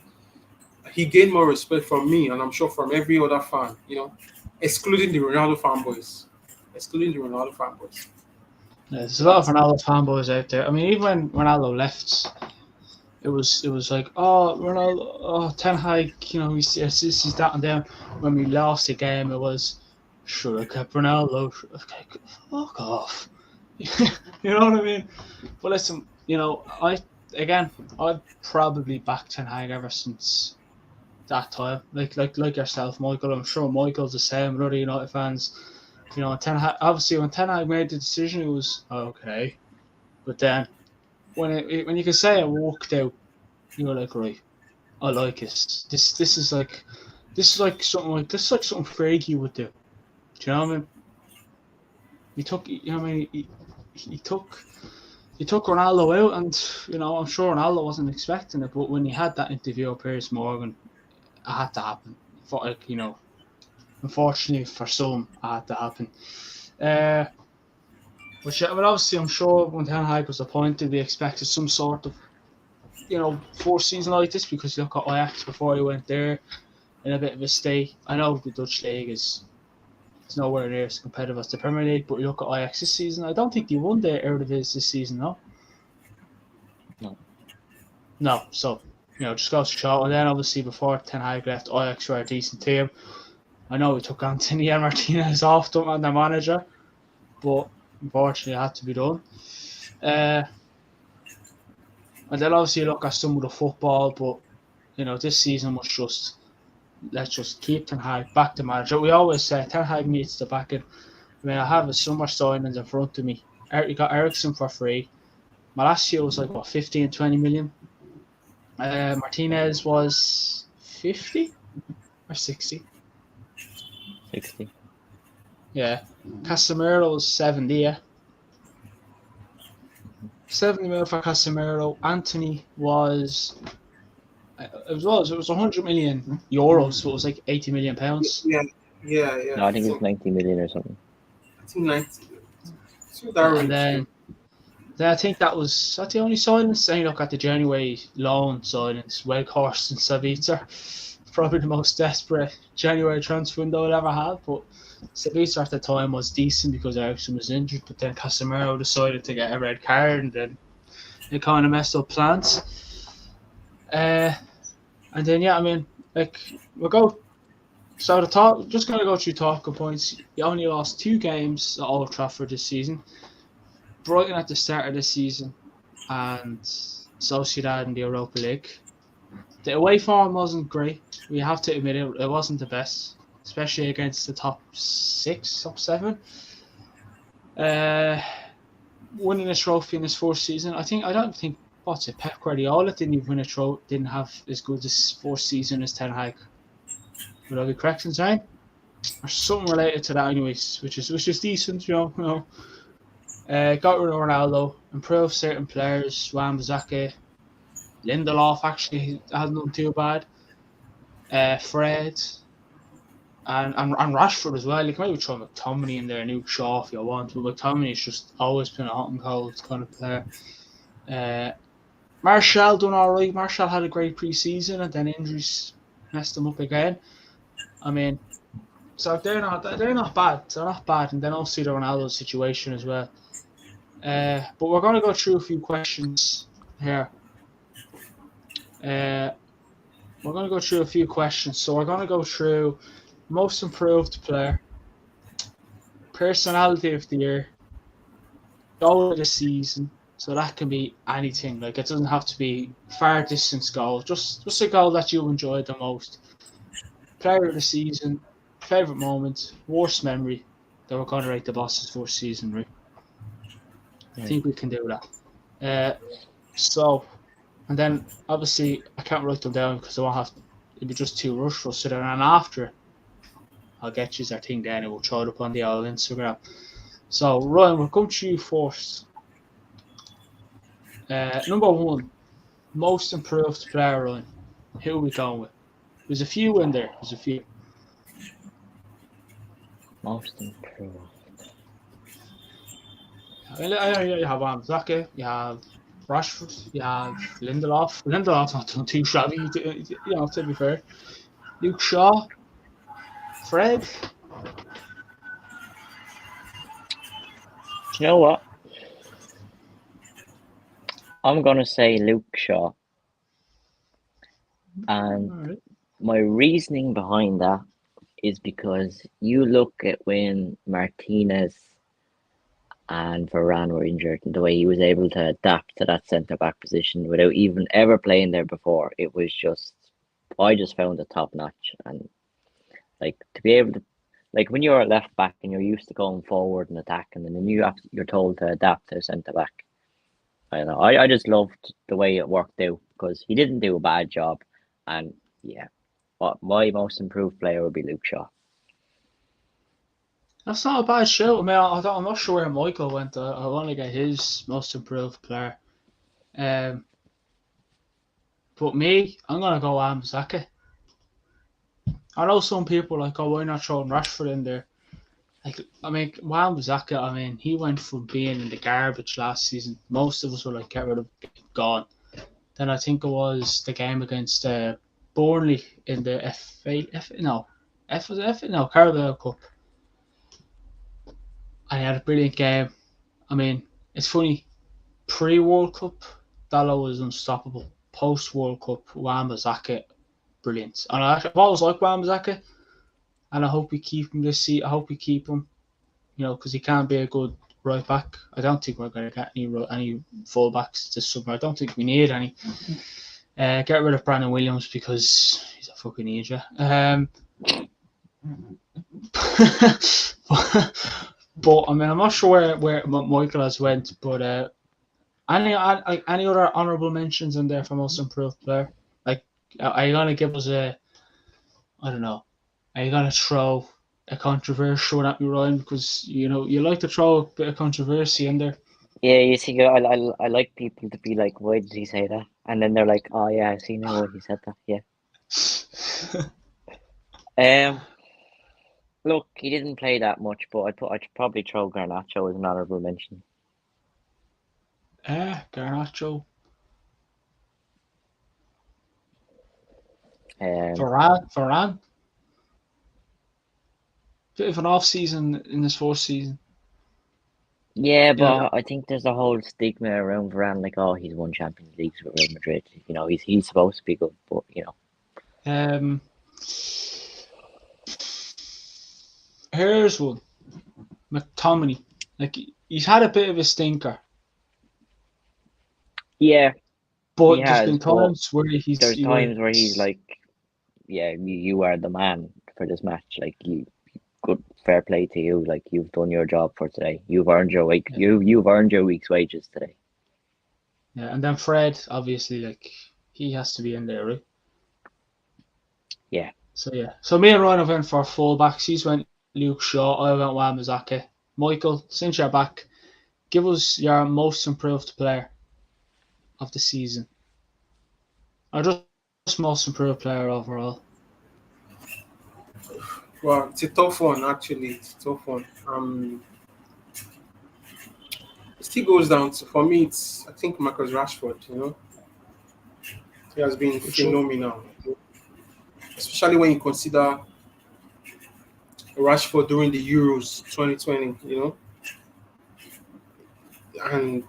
he gained more respect from me, and I'm sure from every other fan, excluding the Ronaldo fanboys. Yeah, there's a lot of Ronaldo fanboys out there. I mean, even when Ronaldo left, it was like, oh, Ronaldo, Ten Hag, he's that and then. When we lost the game, it was, should have kept Ronaldo. Fuck off. You know what I mean? But listen, I've probably backed Ten Hag ever since that time. Like yourself, Michael. I'm sure Michael's the same. Other United fans. Ten Hag, obviously, when Ten Hag made the decision, it was okay. But then, when you can say it worked out, you were like, right, I like it. This is like something Fergie would do. Do you know what I mean? He took Ronaldo out, and I'm sure Ronaldo wasn't expecting it. But when he had that interview with Piers Morgan, it had to happen. Unfortunately for some, it had to happen. But obviously, I'm sure when Ten Hag was appointed, we expected some sort of, fourth season like this, because you look at Ajax before he went there in a bit of a state. I know the Dutch league is nowhere near as competitive as the Premier League, but you look at Ajax this season, I don't think they won the Eredivisie this season, no? No, so, just goes to show. And then obviously before Ten Hag left, Ajax were a decent team. I know we took Anthony and Martinez off them and their manager, but unfortunately it had to be done. And then obviously you look at some of the football, but this season was just, let's just keep Ten Hag back to manager. We always say Ten Hag needs to back it. I mean, I have his summer signings in front of me. You got Eriksen for free. Malacia was like, 15, 20 million? Martinez was 50 or 60. 60. Yeah. Casemiro was 70. Yeah. 70 mil for Casemiro. Anthony was it was 100 million euros, so it was like 80 million pounds. Yeah, yeah. No, I think it was So 90 million or something. I think 90. So that And range. then I think that's the only signings. Then you look at the January loan signings, Weghorst and Sabitzer. Probably the most desperate January transfer window I'll ever have. But Sabitzer at the time was decent because Ericsson was injured, but then Casemiro decided to get a red card, and then it kind of messed up plans. And then yeah, I mean, like we'll go. So the top, just gonna go through talking points. You only lost 2 games at Old Trafford this season. Brighton at the start of the season, and Sociedad in the Europa League. The away form wasn't great. We have to admit it. It wasn't the best, especially against the top 6, top 7. Winning a trophy in his 4th season, I don't think Pep Guardiola didn't even win a trophy. Didn't have as good as 4th season as Ten Hag. Would I be correct in saying? Or something related to that, anyways, which is decent, you know. Got rid of Ronaldo, improved certain players. Wan-Bissaka, Lindelof actually hasn't done too bad. Fred and Rashford as well. You can maybe throw McTominay in there, Luke Shaw if you want, but McTominay's just always been a hot and cold kind of player. Martial done all right. Martial had a great pre-season, and then injuries messed him up again. I mean, so they're not bad. They're not bad, and then also the Ronaldo situation as well. But we're going to go through a few questions here. We're going to go through a few questions. So we're going to go through most improved player, personality of the year, goal of the season. So that can be anything. Like, it doesn't have to be far distance goal. Just a goal that you enjoyed the most. Player of the season, favourite moment, worst memory. That we're going to rate the boss's first season, right? I think we can do that. And then obviously I can't write them down because I won't have. It'd be just too rushed for us. So then, and after, I'll get you that thing down and we'll throw it up on the old Instagram. So Ryan, we'll come to you first. Number 1, most improved player, Ryan. Who are we going with? There's a few in there. There's a few. Most improved. You have Wan-Bissaka, you have Rashford, you have Lindelof. Lindelof's not done too shabby, to be fair. Luke Shaw, Fred. Do you know what? I'm going to say Luke Shaw. And my reasoning behind that is because you look at when Martinez and Varane were injured and the way he was able to adapt to that centre-back position without even ever playing there before. It was just, I just found it top notch. And like to be able to, like when you're a left back and you're used to going forward and attacking, and then you're told to adapt to a centre-back. I don't know. I just loved the way it worked out because he didn't do a bad job. And yeah, but my most improved player would be Luke Shaw. That's not a bad show. I mean, I'm not sure where Michael went. I want to get his most improved player. But me, I'm going to go Wan-Bissaka. I know some people are like, oh, why not throwing Rashford in there? Like, I mean, Wan-Bissaka, I mean, he went from being in the garbage last season. Most of us were like, get rid of him, gone. Then I think it was the game against Burnley in the Carabao Cup. And he had a brilliant game. I mean, it's funny. Pre-World Cup, Dalot was unstoppable. Post-World Cup, Wan-Bissaka, brilliant. And I've always liked Wan-Bissaka. And I hope we keep him this season. I hope we keep him, because he can be a good right back. I don't think we're going to get any full backs this summer. I don't think we need any. Get rid of Brandon Williams because he's a fucking idiot. But I mean, I'm not sure where Michael has went, but Any other honourable mentions in there for most improved player? Like, are you gonna give us a? I don't know. Are you gonna throw a controversial one at me, Ryan? Because you like to throw a bit of controversy in there. Yeah, you see, I like people to be like, why did he say that? And then they're like, oh yeah, I see now why he said that. Yeah. Look, he didn't play that much, but I'd probably throw Garnacho as an honourable mention. Garnacho, Um, Varane. Bit of an off season in his fourth season. yeah, Yeah. but I think there's a whole stigma around Varane, like, oh, he's won Champions Leagues with Real Madrid. He's supposed to be good, but Here's one. McTominay. Like, he's had a bit of a stinker, yeah, he but there's has. been But times where there's times where he's like, yeah, you are the man for this match. Like, good, fair play to you. Like, you've done your job for today. You've earned your week. Yeah. You've earned your week's wages today. Yeah, and then Fred, obviously, like, he has to be in there, right? Yeah. So me and Ryan went for fullbacks. He's went Luke Shaw. I went Wan-Bissaka. Michael, since you're back, give us your most improved player of the season, or just most improved player overall. Well, it's a tough one, actually. It's a tough one. It still goes down to, for me, I think Marcus Rashford, he has been phenomenal. Especially when you consider Rashford during the Euros 2020, and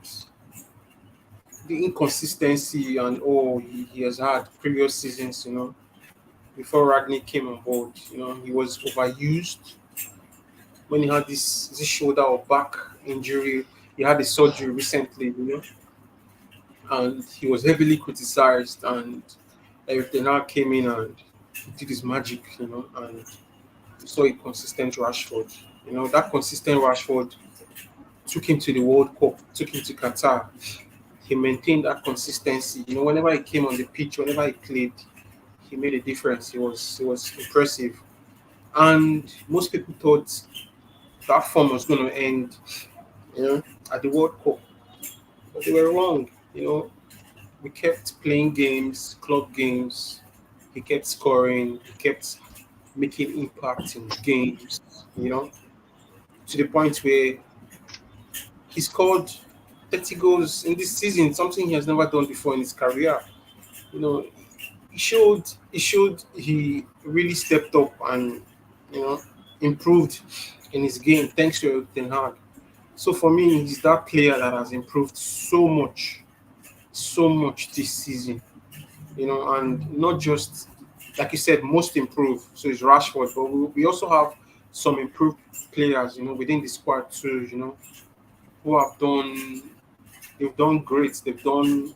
the inconsistency and all he has had previous seasons, before Ragnick came on board, he was overused. When he had this shoulder or back injury, he had a surgery recently, and he was heavily criticized. And Eric Ten Hag came in and did his magic, and we saw a consistent Rashford. That consistent Rashford took him to the World Cup, took him to Qatar. He maintained that consistency. Whenever he came on the pitch, whenever he played, he made a difference. He was impressive. And most people thought that form was going to end, at the World Cup. But they were wrong. We kept playing games, club games. He kept scoring. He kept making impact in games, to the point where he scored 30 goals in this season, something he has never done before in his career. He showed he really stepped up and improved in his game thanks to Ten Hag. So for me, he's that player that has improved so much this season. And not just like you said, most improved. So it's Rashford, but we also have some improved players, within the squad too. Who have done they've done great. They've done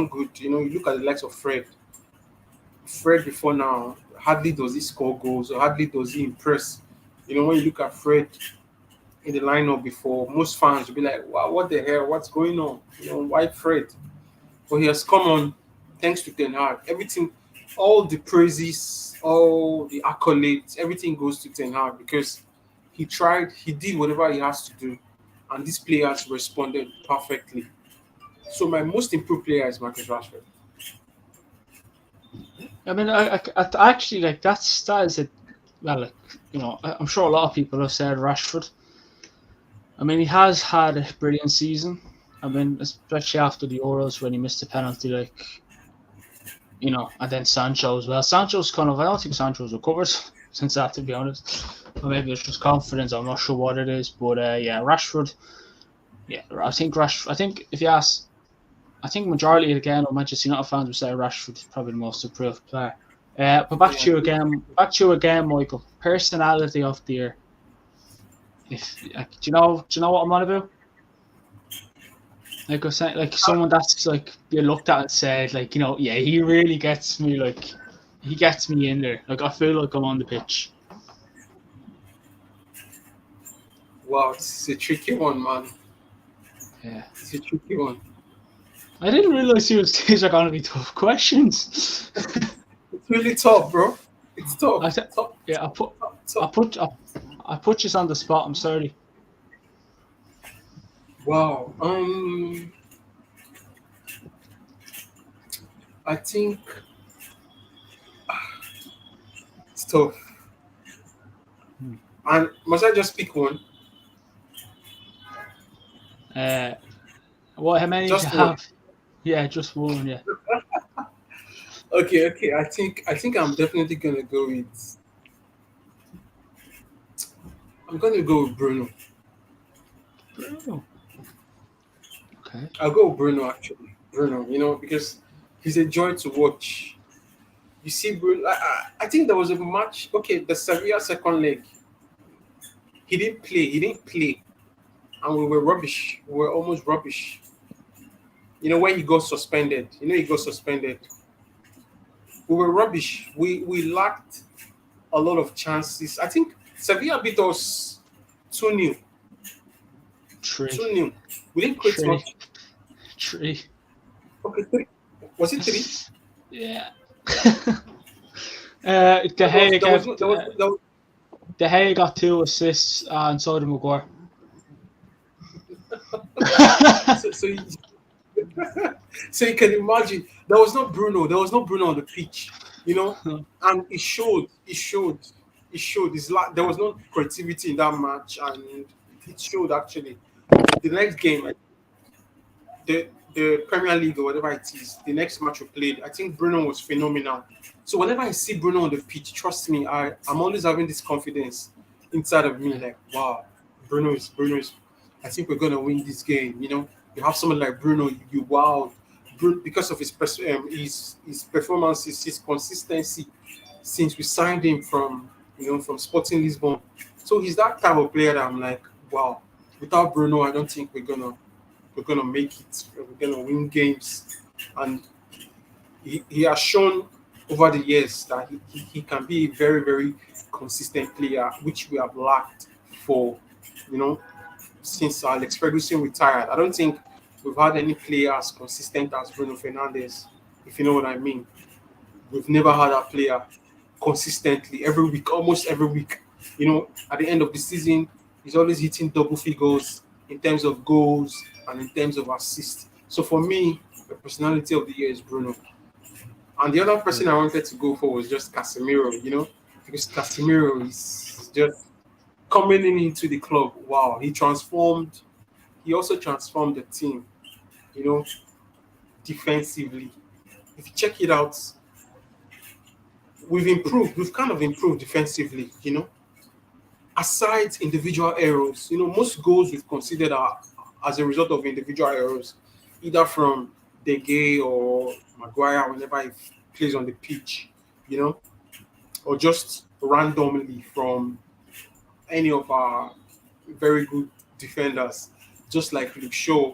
good. You look at the likes of Fred. Fred before now, hardly does he score goals or hardly does he impress. When you look at Fred in the lineup before, most fans will be like, wow, what the hell? What's going on? Why Fred? But he has come on thanks to Ten Hag. Everything, all the praises, all the accolades, everything goes to Ten Hag because he did whatever he has to do, and these players responded perfectly. So my most improved player is Marcus Rashford. I mean, I actually like that is it. Well, I'm sure a lot of people have said Rashford. I mean, he has had a brilliant season. I mean, especially after the Euros when he missed the penalty, and then Sancho as well. Sancho's I don't think Sancho's recovered since that, to be honest. Or maybe it's just confidence. I'm not sure what it is, but yeah, Rashford. Yeah, I think if you ask, I think majority again of Manchester United fans would say Rashford is probably the most improved player. But back to you again, Michael. Personality of the year. Do you know what I'm on about? Like I said, like someone that's like you looked at and said, yeah, he really gets me. Like he gets me in there. Like I feel like I'm on the pitch. Wow, this is a tricky one, man. Yeah, it's a tricky one. I didn't realize these are going to be tough questions. It's really tough, bro. It's tough. I th- Tough, yeah, tough. I put you on the spot. I'm sorry. Wow. I think it's tough. And must I just pick one? What? How many do Just you one. have? Yeah, just one. Yeah. Okay. I think I'm definitely gonna go with. I'm gonna go with Bruno. Bruno. Okay. I'll go with Bruno actually. Bruno, because he's a joy to watch. You see, Bruno. I think there was a match. Okay, the Sevilla second leg. He didn't play. He didn't play, and we were rubbish. We were almost rubbish. When he got suspended. He got suspended. We were rubbish. We lacked a lot of chances. I think Sevilla beat us 2-0. Three. 2-0. We didn't create Three. much. Tree. Okay, 3. Was it 3? Yeah. De There was, Gea there was, gave, there was, there was, De Gea got 2 assists and so did Maguire. so, so, you, so you can imagine there was no Bruno. There was no Bruno on the pitch, and it showed. It showed. It showed. There was no creativity in that match, and it showed actually. The next game, the Premier League or whatever it is, the next match we played, I think Bruno was phenomenal. So whenever I see Bruno on the pitch, trust me, I'm always having this confidence inside of me, like, wow, Bruno is. I think we're gonna win this game. You have someone like Bruno, you wow, because of his performances, his consistency since we signed him from Sporting Lisbon. So he's that type of player that I'm like, wow. Without Bruno, I don't think we're gonna make it. We're gonna win games, and he has shown over the years that he can be a very very consistent player, which we have lacked for since Alex Ferguson retired. I don't think we've had any player as consistent as Bruno Fernandes, if you know what I mean. We've never had a player consistently every week, almost every week. At the end of the season, he's always hitting double figures in terms of goals and in terms of assists. So for me, the personality of the year is Bruno. And the other person I wanted to go for was just Casemiro, because Casemiro is just coming into the club. Wow, he transformed. He also transformed the team, defensively. If you check it out, we've improved. We've kind of improved defensively, Aside individual errors, most goals we've considered are as a result of individual errors, either from De Gea or Maguire whenever he plays on the pitch, or just randomly from any of our very good defenders, just like Luke Shaw.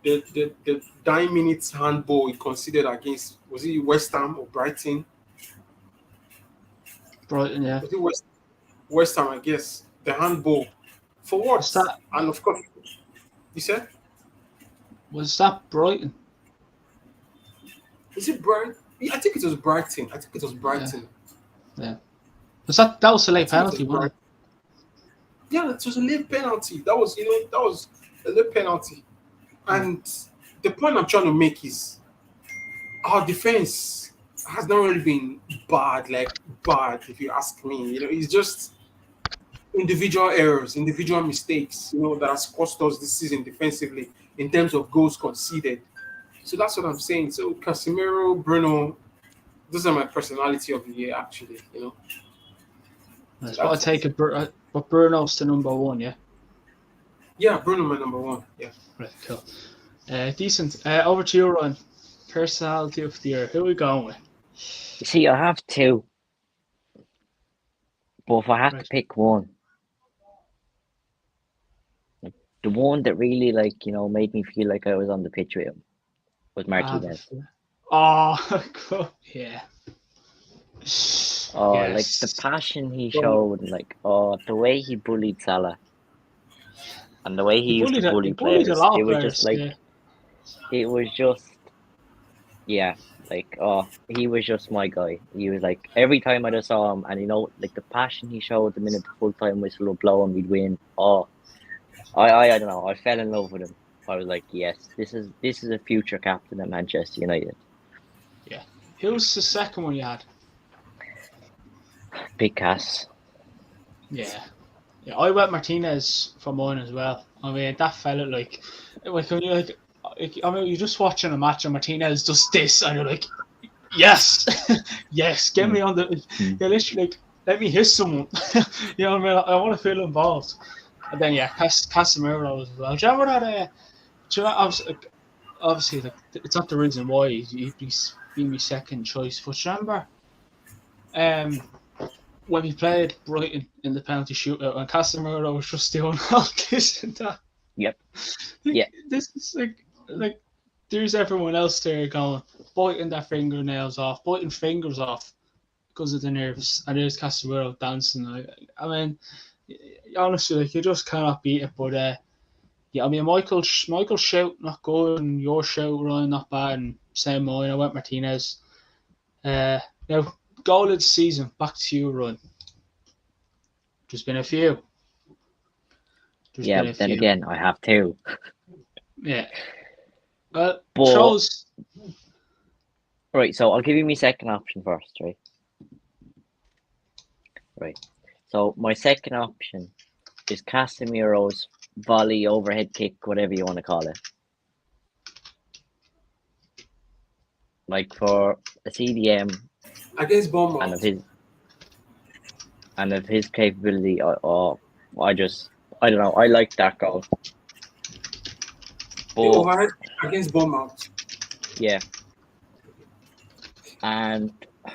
The 9 minutes handball he considered against, was it West Ham or Brighton? Brighton, yeah. Was it West Ham, I guess. The handball. For what? And of course, you said? Was that Brighton? Is it Brighton? Yeah, I think it was Brighton. Yeah. That was a late penalty, wasn't it? Yeah, it was a late penalty. That was a late penalty. And the point I'm trying to make is our defense has not really been bad, if you ask me. It's just individual errors, individual mistakes, that has cost us this season defensively in terms of goals conceded. So that's what I'm saying. So Casemiro, Bruno, those are my personality of the year, actually. That's what I take it. But Bruno's the number one, yeah. Yeah, Bruno, my number one. Yeah. Right, cool. Decent. Over to you, Ryan. Personality of the year. Who are we going with? See, I have 2, but if I have to pick one, the one that really made me feel like I was on the pitch with him was Martinez. Oh, cool. Yeah. Oh, yes. The passion he showed, the way he bullied Salah, and the way he used to bully players. It was just it was just, yeah, like, oh, he was just my guy. He was like, every time I just saw him, and like the passion he showed the minute the full time whistle would blow and we'd win. Oh, I don't know. I fell in love with him. I was like, yes, this is a future captain at Manchester United. Yeah. Who was the second one you had? Big Cass. Yeah. Yeah, I went Martinez for mine as well. I mean, that fella, like when you I mean, you're just watching a match and Martinez does this, and you're like, yes, yes, get me on the. You're literally like, let me hit someone. You know what I mean? I want to feel involved. And then yeah, Casemiro as well. Do you remember that? Do you know, obviously, like, it's not the reason why he'd be my second choice. But do you remember, when we played Brighton in the penalty shootout, and Casemiro was just doing all this and that. Yep. Like, Yeah. This is like there's everyone else there going biting their fingernails off, biting fingers off because of the nerves, and there's Casemiro dancing. I mean, honestly, like, you just cannot beat it. But yeah, I mean, Michael's shout not good, and your shout, Ryan, not bad, and same mine. I went Martinez. Now, goal of the season, back to you, Ryan. There's been a few. Yeah, but then again, I have two. Yeah. Well, But- shows. Right, so I'll give you my second option first, right? Right. So my second option is Casemiro's volley, overhead kick, whatever you want to call it. Like for a CDM Against Bournemouth. and of his capability, I don't know, I like that goal. The But overhead against Bournemouth. yeah. And I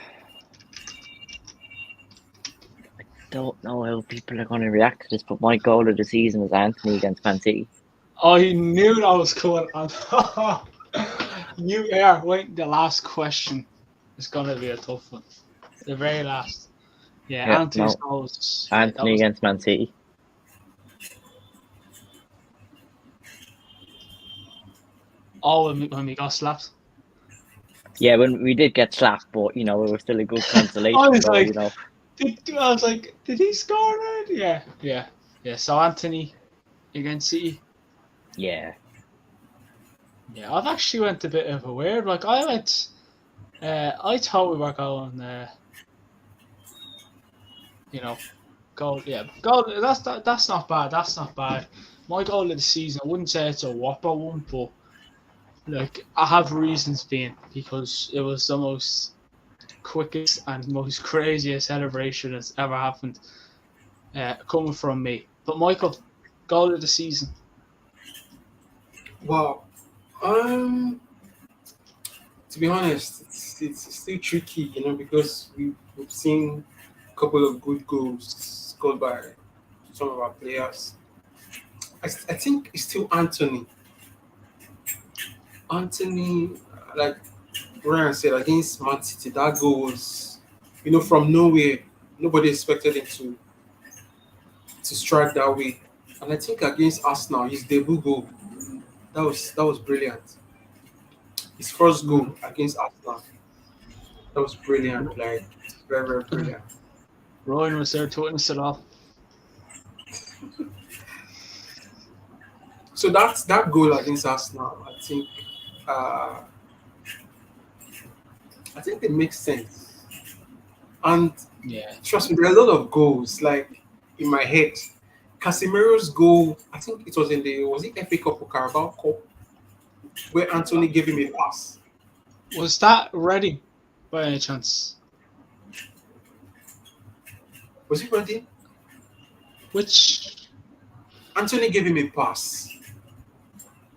don't know how people are going to react to this, but my goal of the season was Anthony against Man City. I knew that was coming on. You are waiting. The last question is going to be a tough one. The very last. Yeah, Yeah, Anthony's no. goals. Anthony against Man City. Oh, when we got slapped. Yeah, when we did get slapped, but it was still a good consolation. I was goal, like- I was like, did he score it? Yeah. So Anthony against City. Yeah. Yeah, I've actually went a bit of a weird. Like I went, I thought we were going, goal. Yeah, goal. That's not bad. That's not bad. My goal of the season, I wouldn't say it's a whopper one, but like I have reasons being because it was the most quickest and most craziest celebration that's ever happened, coming from me. But Michael, goal of the season. Wow. To be honest, it's still tricky, because we've seen a couple of good goals scored by some of our players. I think it's still Anthony. Anthony, like Ryan said, against Man City, that goal was, from nowhere. Nobody expected him to strike that way. And I think against Arsenal, his debut goal, that was brilliant. His first goal against Arsenal, that was brilliant. Like very, very brilliant. Ryan was there to witness it all. So that goal against Arsenal, I think it makes sense. And Yeah. trust me, there are a lot of goals like in my head. Casemiro's goal, I think it was was it FA Cup or Carabao Cup, where Anthony gave him a pass. Was that Reading by any chance? Was it Reading? Which Anthony gave him a pass.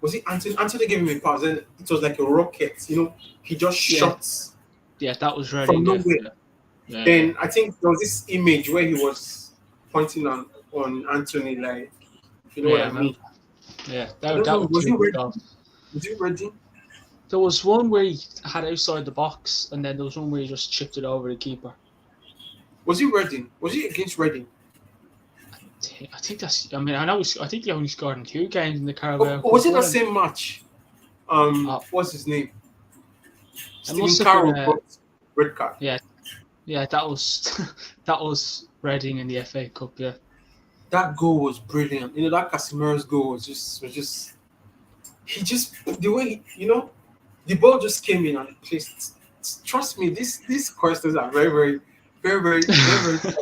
Was it Anthony? Anthony gave him a pass, and it was like a rocket. He just Yeah. shot. yeah, that was Reading. From nowhere. Yeah. Then I think there was this image where he was pointing on Anthony, like, you know what I mean? Yeah, I don't that know, was was a it good Reading? goal. Was it Reading? There was one where he had outside the box, and then there was one where he just chipped it over the keeper. Was it Reading? Was it against Reading? I think that's. I mean, I know. I think he only scored in 2 games in the Carabao. Or was it Cup. that same match? What's his name? It Stephen must have Carroll been got red card. yeah, that was that was Reading in the FA Cup, yeah. That goal was brilliant. That Casemiro's goal was just he just the way the ball just came in and placed. Trust me, these questions are very, very, very, very, very, very,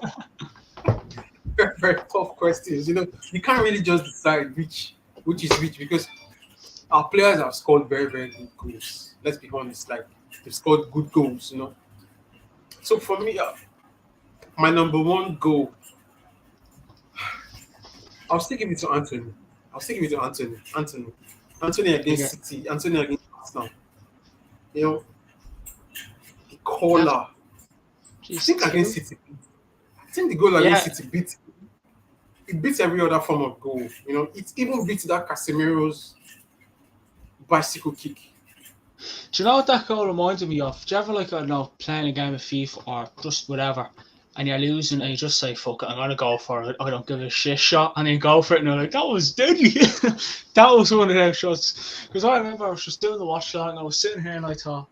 very, very tough questions. You can't really just decide which is which because our players have scored very, very good goals. Let's be honest, like they've scored good goals. So for me, my number one goal, I'll still give it to Anthony. Anthony against City. Anthony against Arsenal. The caller. I think against City. I think the goal against City beats every other form of goal. It even beats that Casemiro's bicycle kick. Do you know what that goal reminded me of? Do you ever I don't know, playing a game of FIFA or just whatever, and you're losing and you just say, fuck it, I'm going to go for it. I don't give a shit shot. And then go for it and you're like, that was deadly. That was one of those shots. Because I remember I was just doing the watch log and I was sitting here and I thought,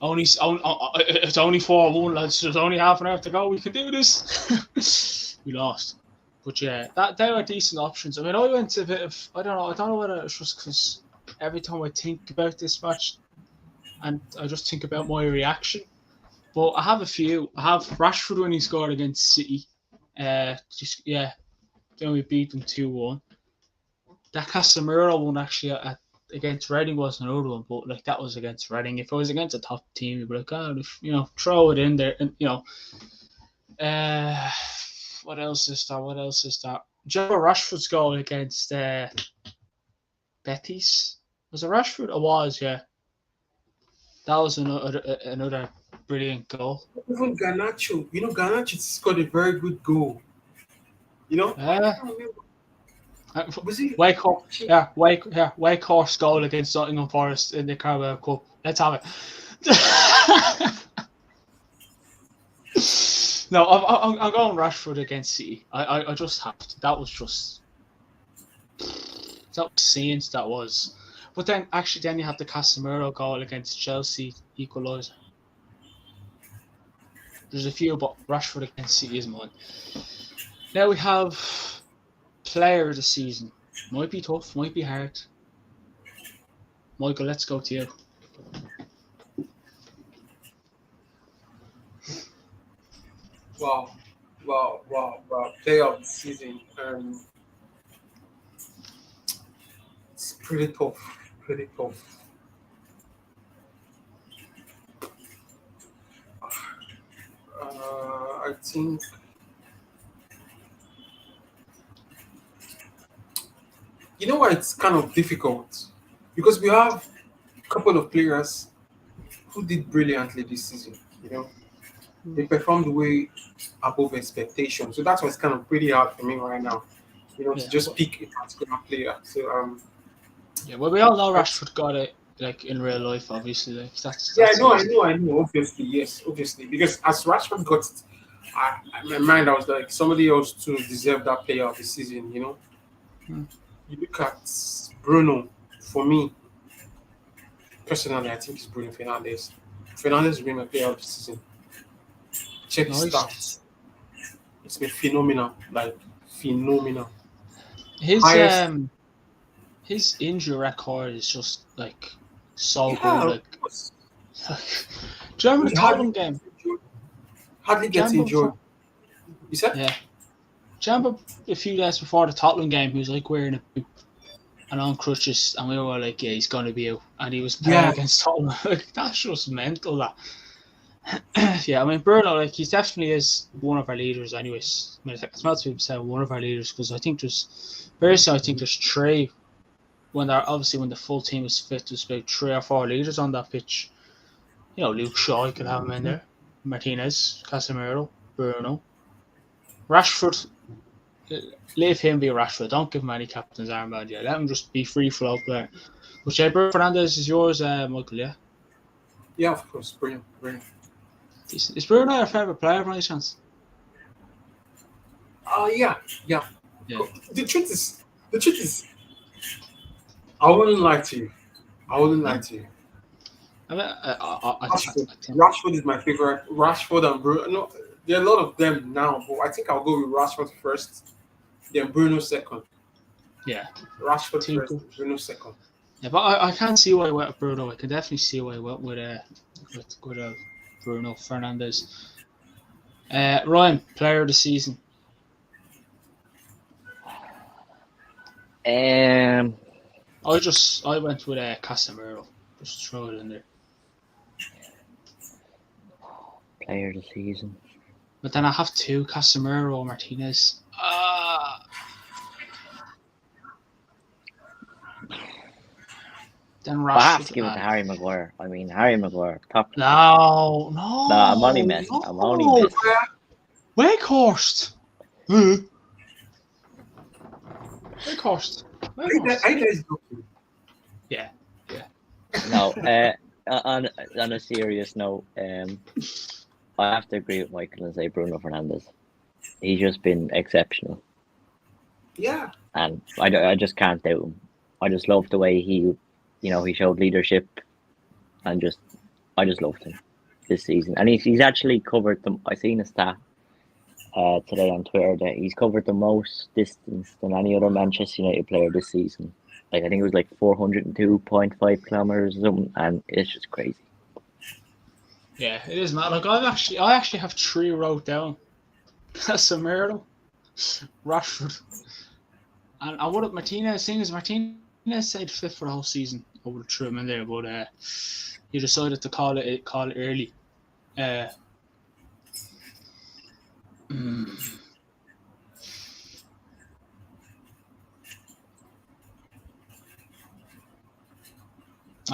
it's only 4-1, lads. There's only half an hour to go. We can do this. We lost. But yeah, they were decent options. I mean, I went a bit of, I don't know whether it's just because every time I think about this match and I just think about my reaction. But I have a few. I have Rashford when he scored against City. Then we beat them 2-1. That Casemiro one actually against Reading was another one, but that was against Reading. If it was against a top team, you'd be like, throw it in there, and what else is that? Do you remember Rashford's goal against Betis? Was it Rashford? It was, yeah. That was another brilliant goal. Even Garnacho, Garnacho scored a very good goal. Was he? Wakehorse goal against Nottingham Forest in the Carabao Cup. Let's have it. No, I'm going Rashford against City. I just have to. That was scenes that was. But then you have the Casemiro goal against Chelsea equaliser. There's a few, but Rashford against City is mine. Now we have player of the season. Might be tough, might be hard. Michael, let's go to you. Wow. Player of the season. It's pretty tough. I think why it's kind of difficult because we have a couple of players who did brilliantly this season. They performed way above expectations, so that's why it's kind of pretty hard for me right now. To just pick a particular player. So well, we all know Rashford got it in real life, obviously. That's I know. Obviously, yes, because as Rashford got it, in my mind I was like somebody else to deserve that player of the season. You look at Bruno. For me, personally, I think it's Bruno Fernandes. Fernandes has been my player of the season. Check his stats. It's been phenomenal. His injury record is just so good. Do you remember the Tottenham game? Hardly gets injured. You said? Yeah. Do you remember a few days before the Tottenham game, he was wearing a boot and on crutches, and we were like, yeah, he's going to be out. And he was playing against Tottenham. That's just mental, that. Yeah, I mean, Bruno, he definitely is one of our leaders anyways. I mean, it's not to say one of our leaders because I think there's three. When the full team is fit, there's about 3 or 4 leaders on that pitch. Luke Shaw, you could have him in there. Martinez, Casemiro, Bruno. Rashford, leave him be Rashford. Don't give him any captain's armband yet. Let him just be free flow player. But Bruno Fernandes is yours, Michael, yeah? Yeah, of course. Brilliant. Is Bruno your favourite player by any chance? Yeah. The truth is, I wouldn't lie to you. I wouldn't lie to you. I mean, I Rashford. think, Rashford is my favorite. Rashford and Bruno. No, there are a lot of them now, but I think I'll go with Rashford first, then Bruno second. yeah, Rashford two first, good. Bruno second. Yeah, but I can't see why he went with Bruno. I can definitely see why he went with Bruno Fernandes. Ryan, player of the season. Um, I went with Casemiro. Just throw it in there. player of the season. But then I have two, Casemiro or Martinez. Then Rashford. I have to give it to Harry Maguire. I mean, Harry Maguire, top. No. No, I'm only messing. I'm only messing. Wakehorst. Wakehorst. Are you guys joking? Yeah. No, on a serious note, I have to agree with Michael and say Bruno Fernandes. He's just been exceptional, Yeah. and I just can't doubt him. I just love the way he showed leadership, and I just loved him this season. And he's actually covered them. I seen a stat today on Twitter that he's covered the most distance than any other Manchester United player this season. Like I think it was like 402.5 kilometers or something, and it's just crazy. Yeah, it is, man. Like I actually have three wrote down. Casemiro, Rashford, and I would have Martinez. Seeing as Martinez stayed fifth for the whole season, I would have threw him in there, but he decided to call it early.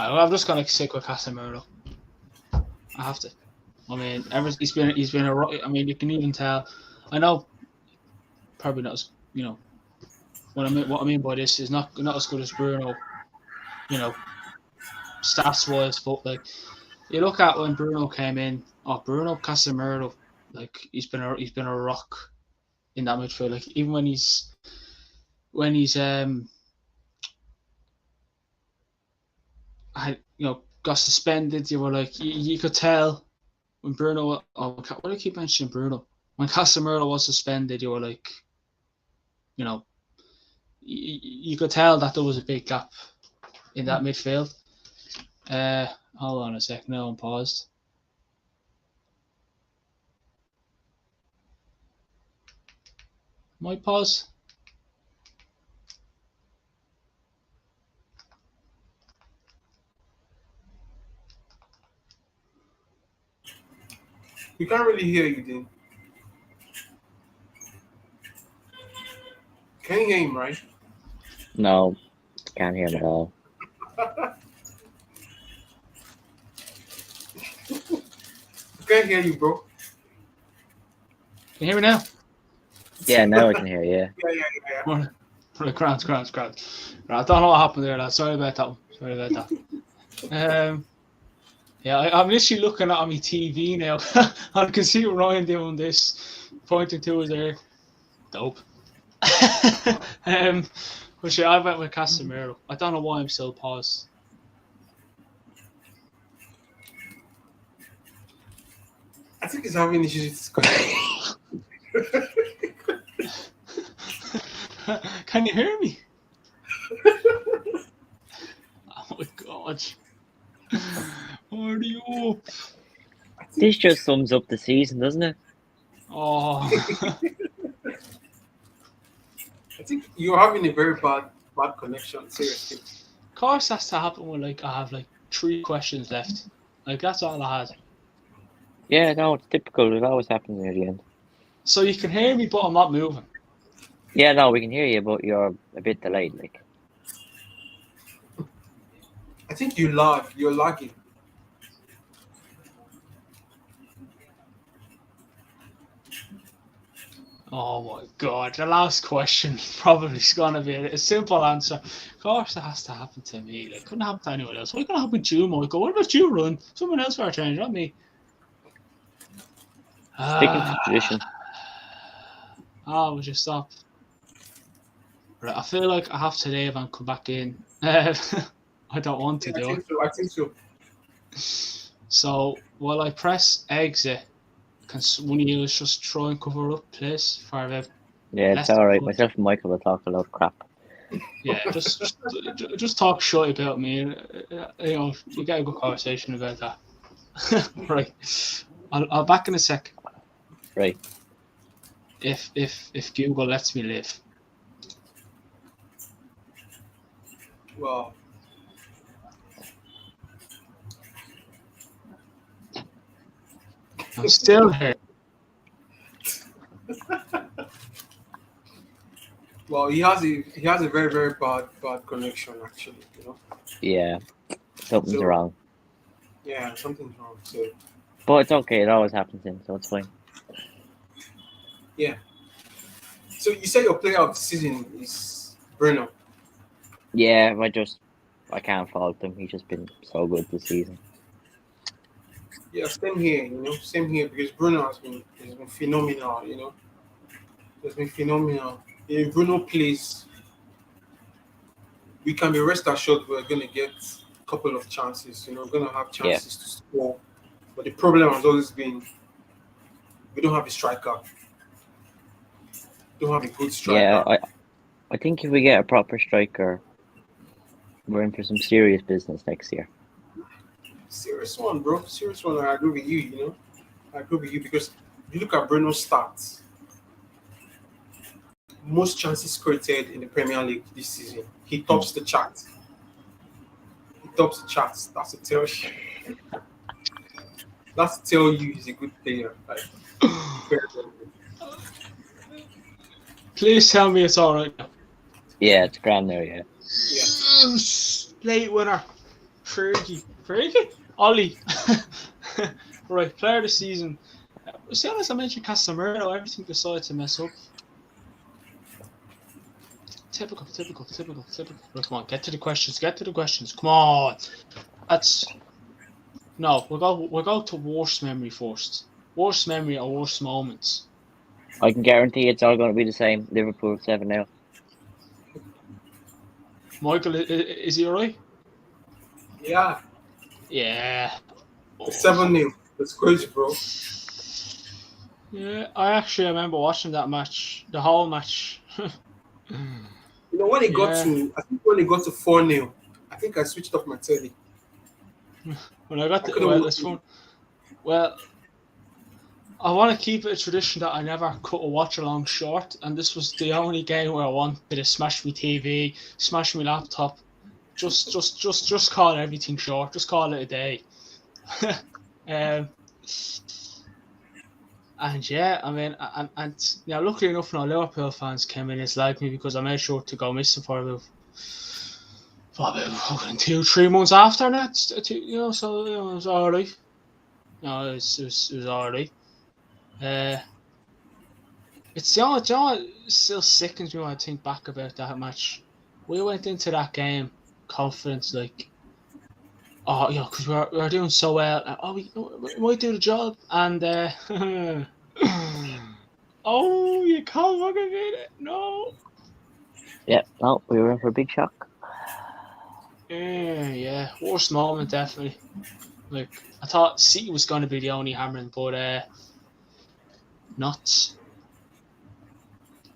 I'm just gonna stick with Casemiro. I have to. I mean, he's been a. I mean, you can even tell. I know, probably not as what I mean by this is not as good as Bruno. Stats wise, but like you look at when Bruno came in. Oh, Bruno Casemiro, like he's been a rock in that midfield. Like even when he's got suspended, you were like you could tell when Bruno. Oh, what do I keep mentioning Bruno? When Casemiro was suspended, you were like, you could tell that there was a big gap in that midfield. Hold on a sec. Now I'm paused. My pause. We can't really hear you, Dean. Can you hear him, right? No, can't hear him at all. Can't hear you, bro. Can you hear me now? Yeah, now I can hear you. Yeah. Right, crowds. Right, I don't know what happened there, lad. Sorry about that. Yeah, I'm literally looking at my TV now. I can see Ryan doing this, pointing to his ear. Dope. But yeah, I went with Casemiro. I don't know why I'm still paused. I think he's having issues with his Can you hear me? Oh my god. Are you up? This just sums up the season, doesn't it? Oh. I think you're having a very bad connection, seriously. Of course that's to happen when I have 3 questions left. That's all I had. Yeah, no, it's typical. It always happens near the end. So you can hear me, but I'm not moving. Yeah, no, we can hear you, but you're a bit delayed, like. I think you lag. You're lagging. Oh my god, the last question probably is going to be a simple answer. Of course it has to happen to me. It couldn't happen to anyone else. Why couldn't it happen to you, Michael? What about you, Run? Someone else for a change, not me. Sticking to tradition. Would you stop? Right, I feel like I have to leave and come back in. I don't want to I do it. think so. I think so. So while I press exit, can one of you just try and cover up, please? For about Yeah, less it's all right. than- Myself and Michael will talk a lot of crap. Yeah, just talk shit about me. You know, you get a good conversation about that. Right. I'll back in a sec. Right. If Google lets me live. Well, I'm still here. well, he has a very very bad connection actually. You know. Yeah. Something's So- wrong. Yeah, something's wrong. So But it's okay. It always happens in, so it's fine. so you say your player of the season is Bruno. Yeah, I can't fault him. He's just been so good this season. Yeah, same here. You know, same here because Bruno has been phenomenal. You know, has been phenomenal. If Bruno plays, we can be rest assured we're going to get a couple of chances. You know, we're going to have chances to score. But the problem has always been we don't have a striker. We don't have a good striker. Yeah, I think if we get a proper striker, we're in for some serious business next year. Serious one, bro. Serious one. I agree with you. You know, I agree with you because if you look at Bruno's stats, most chances created in the Premier League this season, he tops the chart. He tops the charts. That's to tell you. That's to tell you he's a good player. Like, very, very good. Please tell me it's all right now. Yeah, it's grand there, yeah. Yeah. Late winner. Fergie. Ollie. Right, player of the season. See, as I mentioned Casemiro, everything decided to mess up. Typical. Right, come on, get to the questions. Come on. We'll go to worst memory first. Worst memory or worst moments. I can guarantee it's all going to be the same. Liverpool 7-0. Michael, is he alright? Yeah. Yeah. 7-0. That's crazy, bro. Yeah, I actually remember watching that match, the whole match. You know, when it got Yeah. to, I think when it got to 4-0, I think I switched off my telly. When I got I to, couldn't well, watch it's it. fun. Well, I want to keep it a tradition that I never cut a watch along short, and this was the only game where I wanted to smash my TV, smash my laptop, just call everything short, just call it a day. And yeah, I mean, and you know, luckily enough, no Liverpool fans came in and slagged me because I made sure to go missing for about 2-3 months after that. You know, so you know, it was alright. No, it was alright. It's the only, it still sickens me when I think back about that match. We went into that game confident, like, oh, you know, because we were doing so well. Oh, we might do the job, and oh, you can't fucking beat it. No. Yeah, no, we were in for a big shock. Yeah, worst moment definitely. Like, I thought City was going to be the only hammering, but not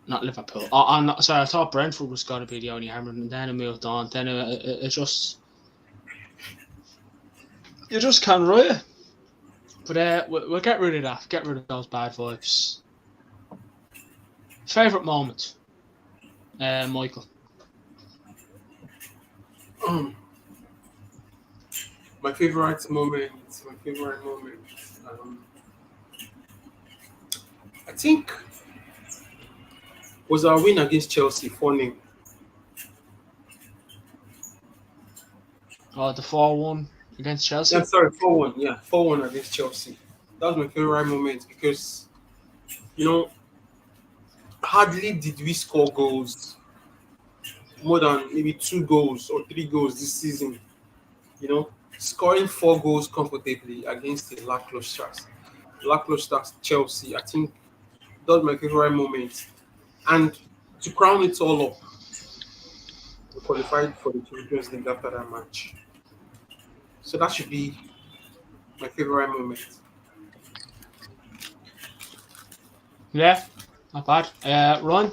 Liverpool. I'm not sorry. I thought Brentford was going to be the only hammering, and then it moved on. Then it just you just can't write it. But we'll get rid of that. Get rid of those bad vibes. Favorite moment, Michael. My favorite moment. I think was our win against Chelsea 4-0. Oh, the 4-1 against Chelsea. Yeah, sorry, 4-1. Yeah, 4-1 against Chelsea. That was my favorite moment because, you know, hardly did we score goals, more than maybe 2 goals or 3 goals this season. You know, scoring 4 goals comfortably against the lackluster Chelsea. I think that was my favorite moment. And to crown it all up, qualified for the Champions League after that match. So that should be my favorite moment. Yeah, not bad. Ron?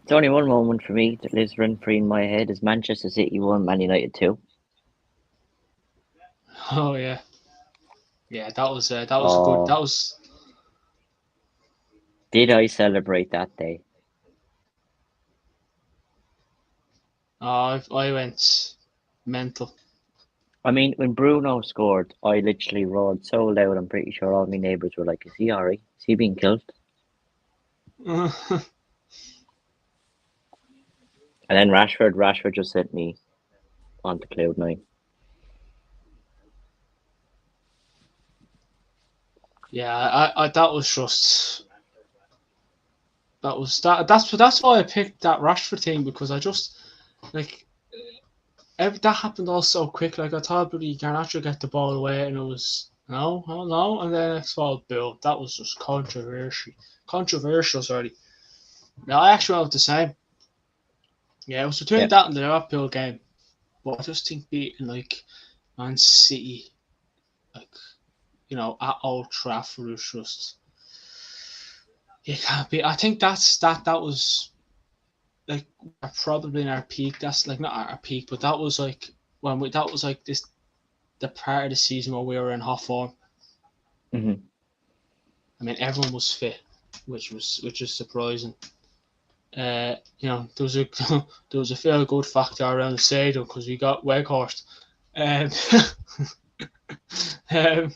There's only one moment for me that lives rent free in my head is Manchester City 1, Man United 2. Oh yeah, yeah. That was a good. Oh, That was. did I celebrate that day? I went mental. I mean, when Bruno scored, I literally roared so loud, I'm pretty sure all my neighbours were like, is he alright? Is he being killed? And then Rashford just sent me onto Cloud9. Yeah, I that was just that was that. That's why I picked that Rashford thing because I just like that happened all so quick. Like I thought, but Garnacho get the ball away, and it was no, no, no, and then next ball, Bill. That was just controversial. Sorry. No, I actually went with the same. Yeah, it was between Yeah. that and the Liverpool game, but I just think beating like Man City, like at Old Trafford was just you can't be. I think that was like probably in our peak. That's like not our peak, but that was like that was like this the part of the season where we were in hot form. Mm-hmm. I mean, everyone was fit, which is surprising. There was a there was a fair good factor around the stadium because we got Weghorst. Um, um,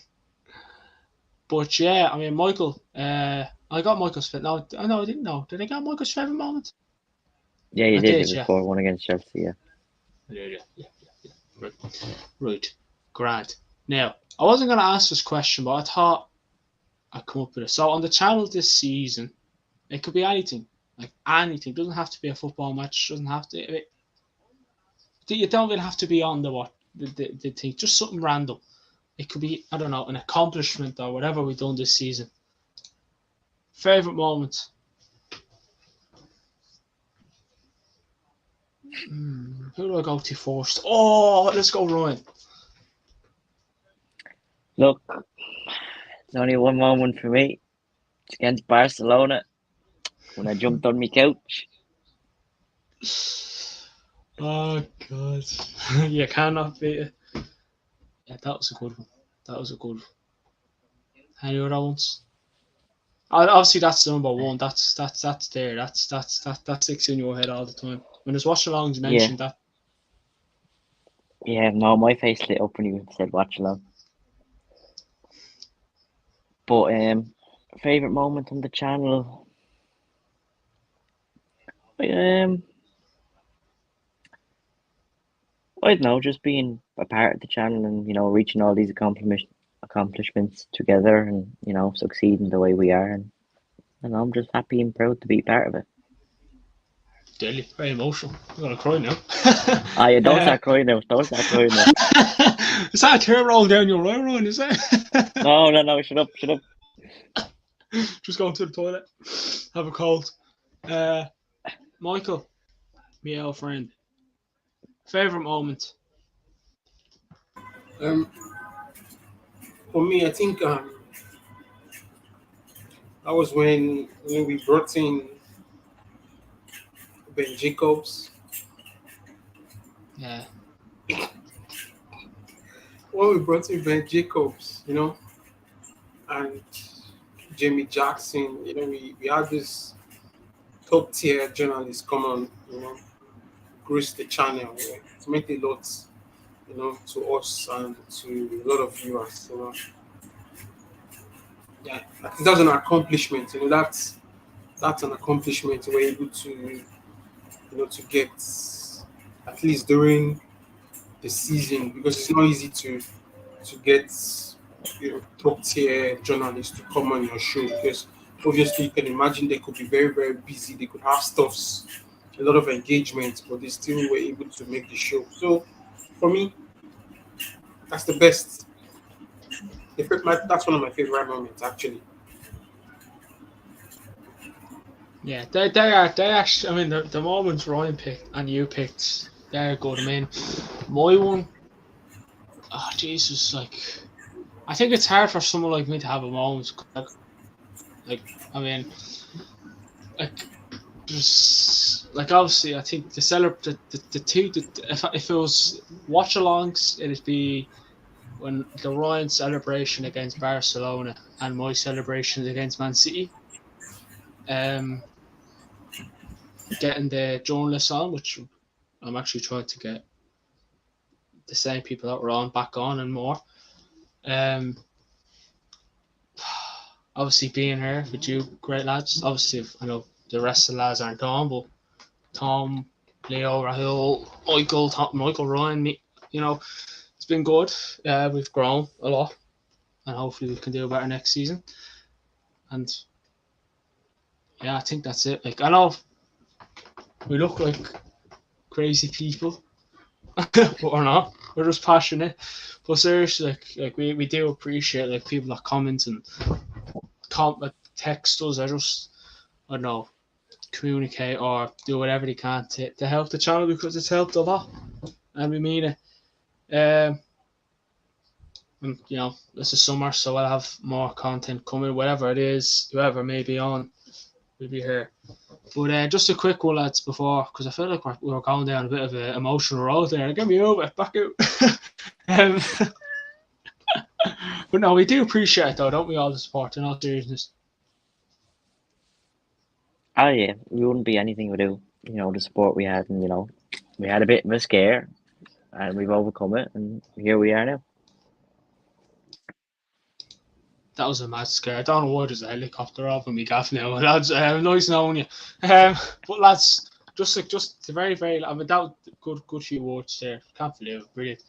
but yeah, I mean, Michael. I got Michael's fit. No, I didn't know. Did I get Michael's favourite moment? Yeah, you I did. did, It was yeah. 4-1 against Chelsea, yeah. Yeah. Right. Grand. Now, I wasn't going to ask this question, but I thought I'd come up with it. So on the channel this season, it could be anything. Like anything. It doesn't have to be a football match. It doesn't have to. You don't even have to be on the thing. Just something random. It could be, I don't know, an accomplishment or whatever we've done this season. Favorite moment. Who do I go to first? Oh, let's go, Ryan. Look, there's only one moment for me. It's against Barcelona when I jumped on my couch. Oh God, you cannot beat it. Yeah, that was a good one. That was a good one. Any other ones? Obviously, that's the number one. That's there. That sticks in your head all the time. When it's watch alongs, you mentioned that. Yeah, no, my face lit up when you said watch along. But favorite moment on the channel. I don't know, just being a part of the channel and reaching all these accomplishments together and succeeding the way we are, and I'm just happy and proud to be part of it. Daily, very emotional. I'm gonna cry now. Yeah, don't start crying now. Don't start crying now. Is that a tear rolling down your eye, Ryan? Is it? No, shut up. Just going to the toilet. Have a cold. Michael, my old friend. Favorite moment. For me, I think that was when we brought in Ben Jacobs. Yeah. When we brought in Ben Jacobs, and Jamie Jackson, we had this top tier journalists come on, grace the channel, to make a lot, to us and to a lot of viewers, Yeah, I think that's an accomplishment, that's an accomplishment we're able to, to get at least during the season, because it's not easy to get top tier journalists to come on your show, because obviously you can imagine they could be very, very busy, they could have stuffs, a lot of engagement, but they still were able to make the show. So for me, that's the best. That's one of my favorite moments, actually. Yeah, they actually. I mean, the moments Ryan picked and you picked, they're good. I mean, my one, oh Jesus, like I think it's hard for someone like me to have a moment. Like I mean, like just like obviously, I think the two if it was watch alongs, it'd be when the Ryan celebration against Barcelona and my celebrations against Man City. Um, getting the journalists on, which I'm actually trying to get the same people that were on back on and more. Um, obviously being here with you, great lads. Obviously, I know the rest of the lads aren't on, but Tom, Leo, Rahul, Michael, Ryan, me, you know, it's been good. We've grown a lot, and hopefully we can do better next season. And yeah, I think that's it. Like I know we look like crazy people, but we're not. We're just passionate. But seriously, like we do appreciate like people that comment and text us. I don't know, communicate or do whatever they can to help the channel because it's helped a lot, and we mean it. And you know, this is summer, so I'll have more content coming. Whatever it is, whoever may be on, will be here. But just a quick one, lads, before because I feel like we're going down a bit of an emotional road there. Get me over, back out. um, but no, we do appreciate it though, don't we? All the support in all seriousness. Oh yeah, we wouldn't be anything without the support we had, and we had a bit of a scare, and we've overcome it, and here we are now. That was a mad scare. I don't know why there's a helicopter off and we gaff now, lads. Nice knowing you. But lads, just a very, very. I mean, that good few words there. Can't believe it. Brilliant.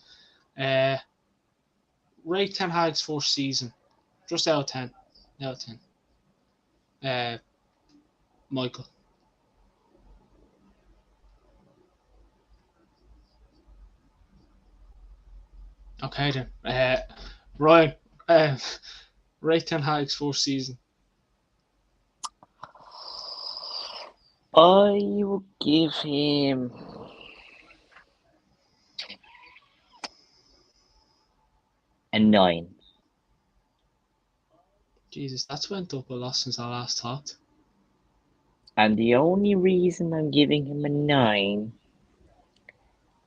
Rate Ten Hag's first season, just out of 10. Out of 10. Michael. Okay then. Ryan. Rate Ten Hag's first season. I will give him a 9. Jesus, that's went up a lot since I last talked. And the only reason I'm giving him a 9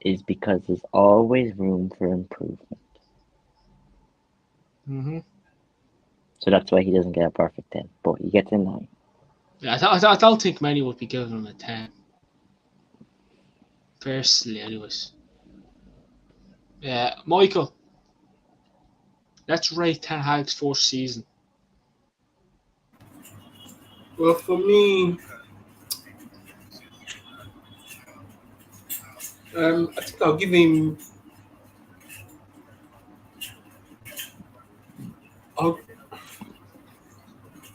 is because there's always room for improvement. Mm-hmm. So that's why he doesn't get a perfect 10, but he gets a 9. Yeah, I don't think many would be giving him a 10. Personally, anyways. Yeah, Michael. Let's rate Ten Hag's first season. Well, for me, I think I'll give him.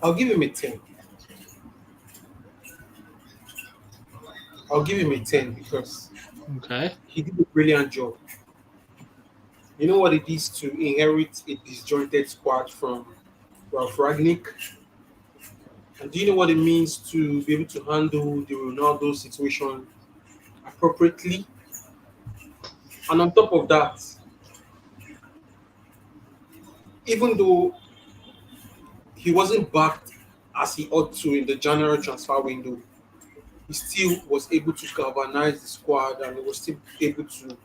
I'll give him a 10. I'll give him a 10 because Okay. he did a brilliant job. You know what it is to inherit a disjointed squad from Ralph Ragnick? And do you know what it means to be able to handle the Ronaldo situation appropriately? And on top of that, even though he wasn't backed as he ought to in the January transfer window, he still was able to galvanize the squad and he was still able to,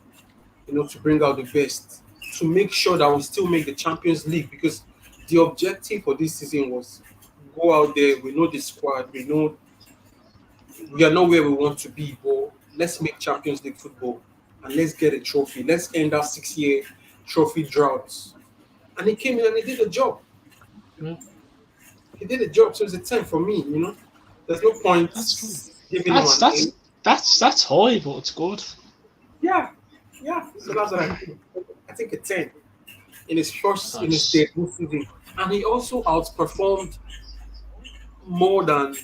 to bring out the best to make sure that we still make the Champions League because the objective for this season was go out there. We know the squad. We know we are not where we want to be, but let's make Champions League football and let's get a trophy. Let's end our 6-year trophy drought. And he came in and he did the job. Mm. He did the job, so it's a 10 for me. There's no point giving him an 8. That's high, but it's good. Yeah. So that's what I think. I think a 10 in his debut season, and he also outperformed more than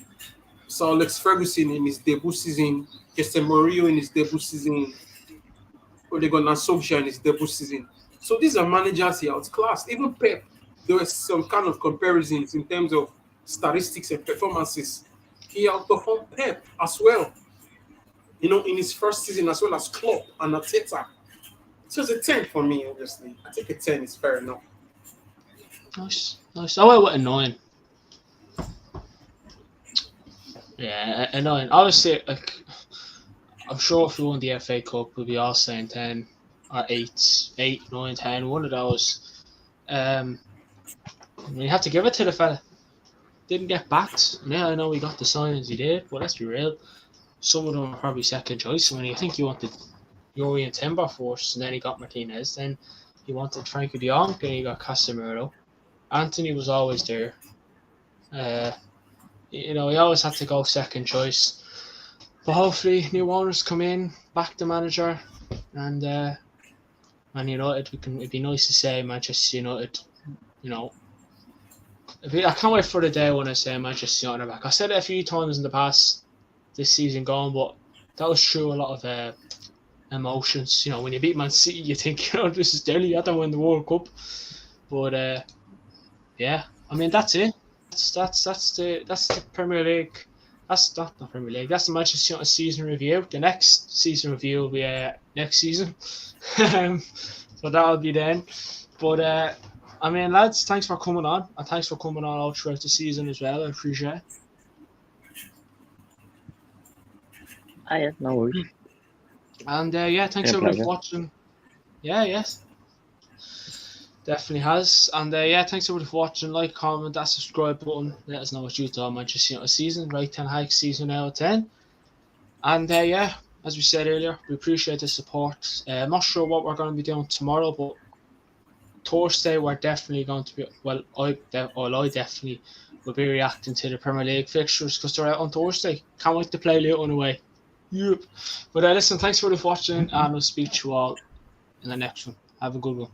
Sir Alex Ferguson in his debut season, Jose Mourinho in his debut season, Ole Gunnar Solskjaer in his debut season. So these are managers he outclassed. Even Pep, there were some kind of comparisons in terms of statistics and performances he outperformed Pep as well. You know, in his first season as well as Klopp and Arteta. So it's a 10 for me, obviously. I think a 10 is fair enough. Nice. I went with a 9. Yeah, a 9. Obviously, like, I'm sure if we won the FA Cup, we'll be all saying 10 or 8, 9, 10, one of those. You have to give it to the fella. Didn't get backed. Yeah, I know we got the signings he did, but let's be real. Some of them are probably second choice. I mean, I think he wanted Yuri and Timber first, and then he got Martinez. Then he wanted Frankie de Jong, then he got Casemiro. Anthony was always there. You know, he always had to go second choice. But hopefully, new owners come in, back the manager, and Man United. It'd be nice to say Manchester United. You know, I can't wait for the day when I say Manchester United are back. I said it a few times in the past this season gone, but that was through a lot of emotions. You know, when you beat Man City, you think, you know, this is Delhi, you had to win the World Cup. But yeah, I mean that's it. That's the Premier League. That's not the Premier League. That's the Manchester United season review. The next season review will be next season, so that'll be then. But I mean, lads, thanks for coming on, and thanks for coming on all throughout the season as well. I appreciate it. Yeah, no worries. And yeah, thanks Yeah, everybody pleasure. for watching. Yeah, yes. Definitely has. And yeah, thanks everybody for watching. Like, comment, that subscribe button. Let us know what you thought of Manchester United season. Right, Ten Hag season out of 10. And yeah, as we said earlier, we appreciate the support. I'm not sure what we're going to be doing tomorrow, but Thursday we're definitely going to be. Well, I definitely will be reacting to the Premier League fixtures because they're out on Thursday. Can't wait to play Luton away. Yep. But listen, thanks for watching, and I'll speak to you all in the next one. Have a good one.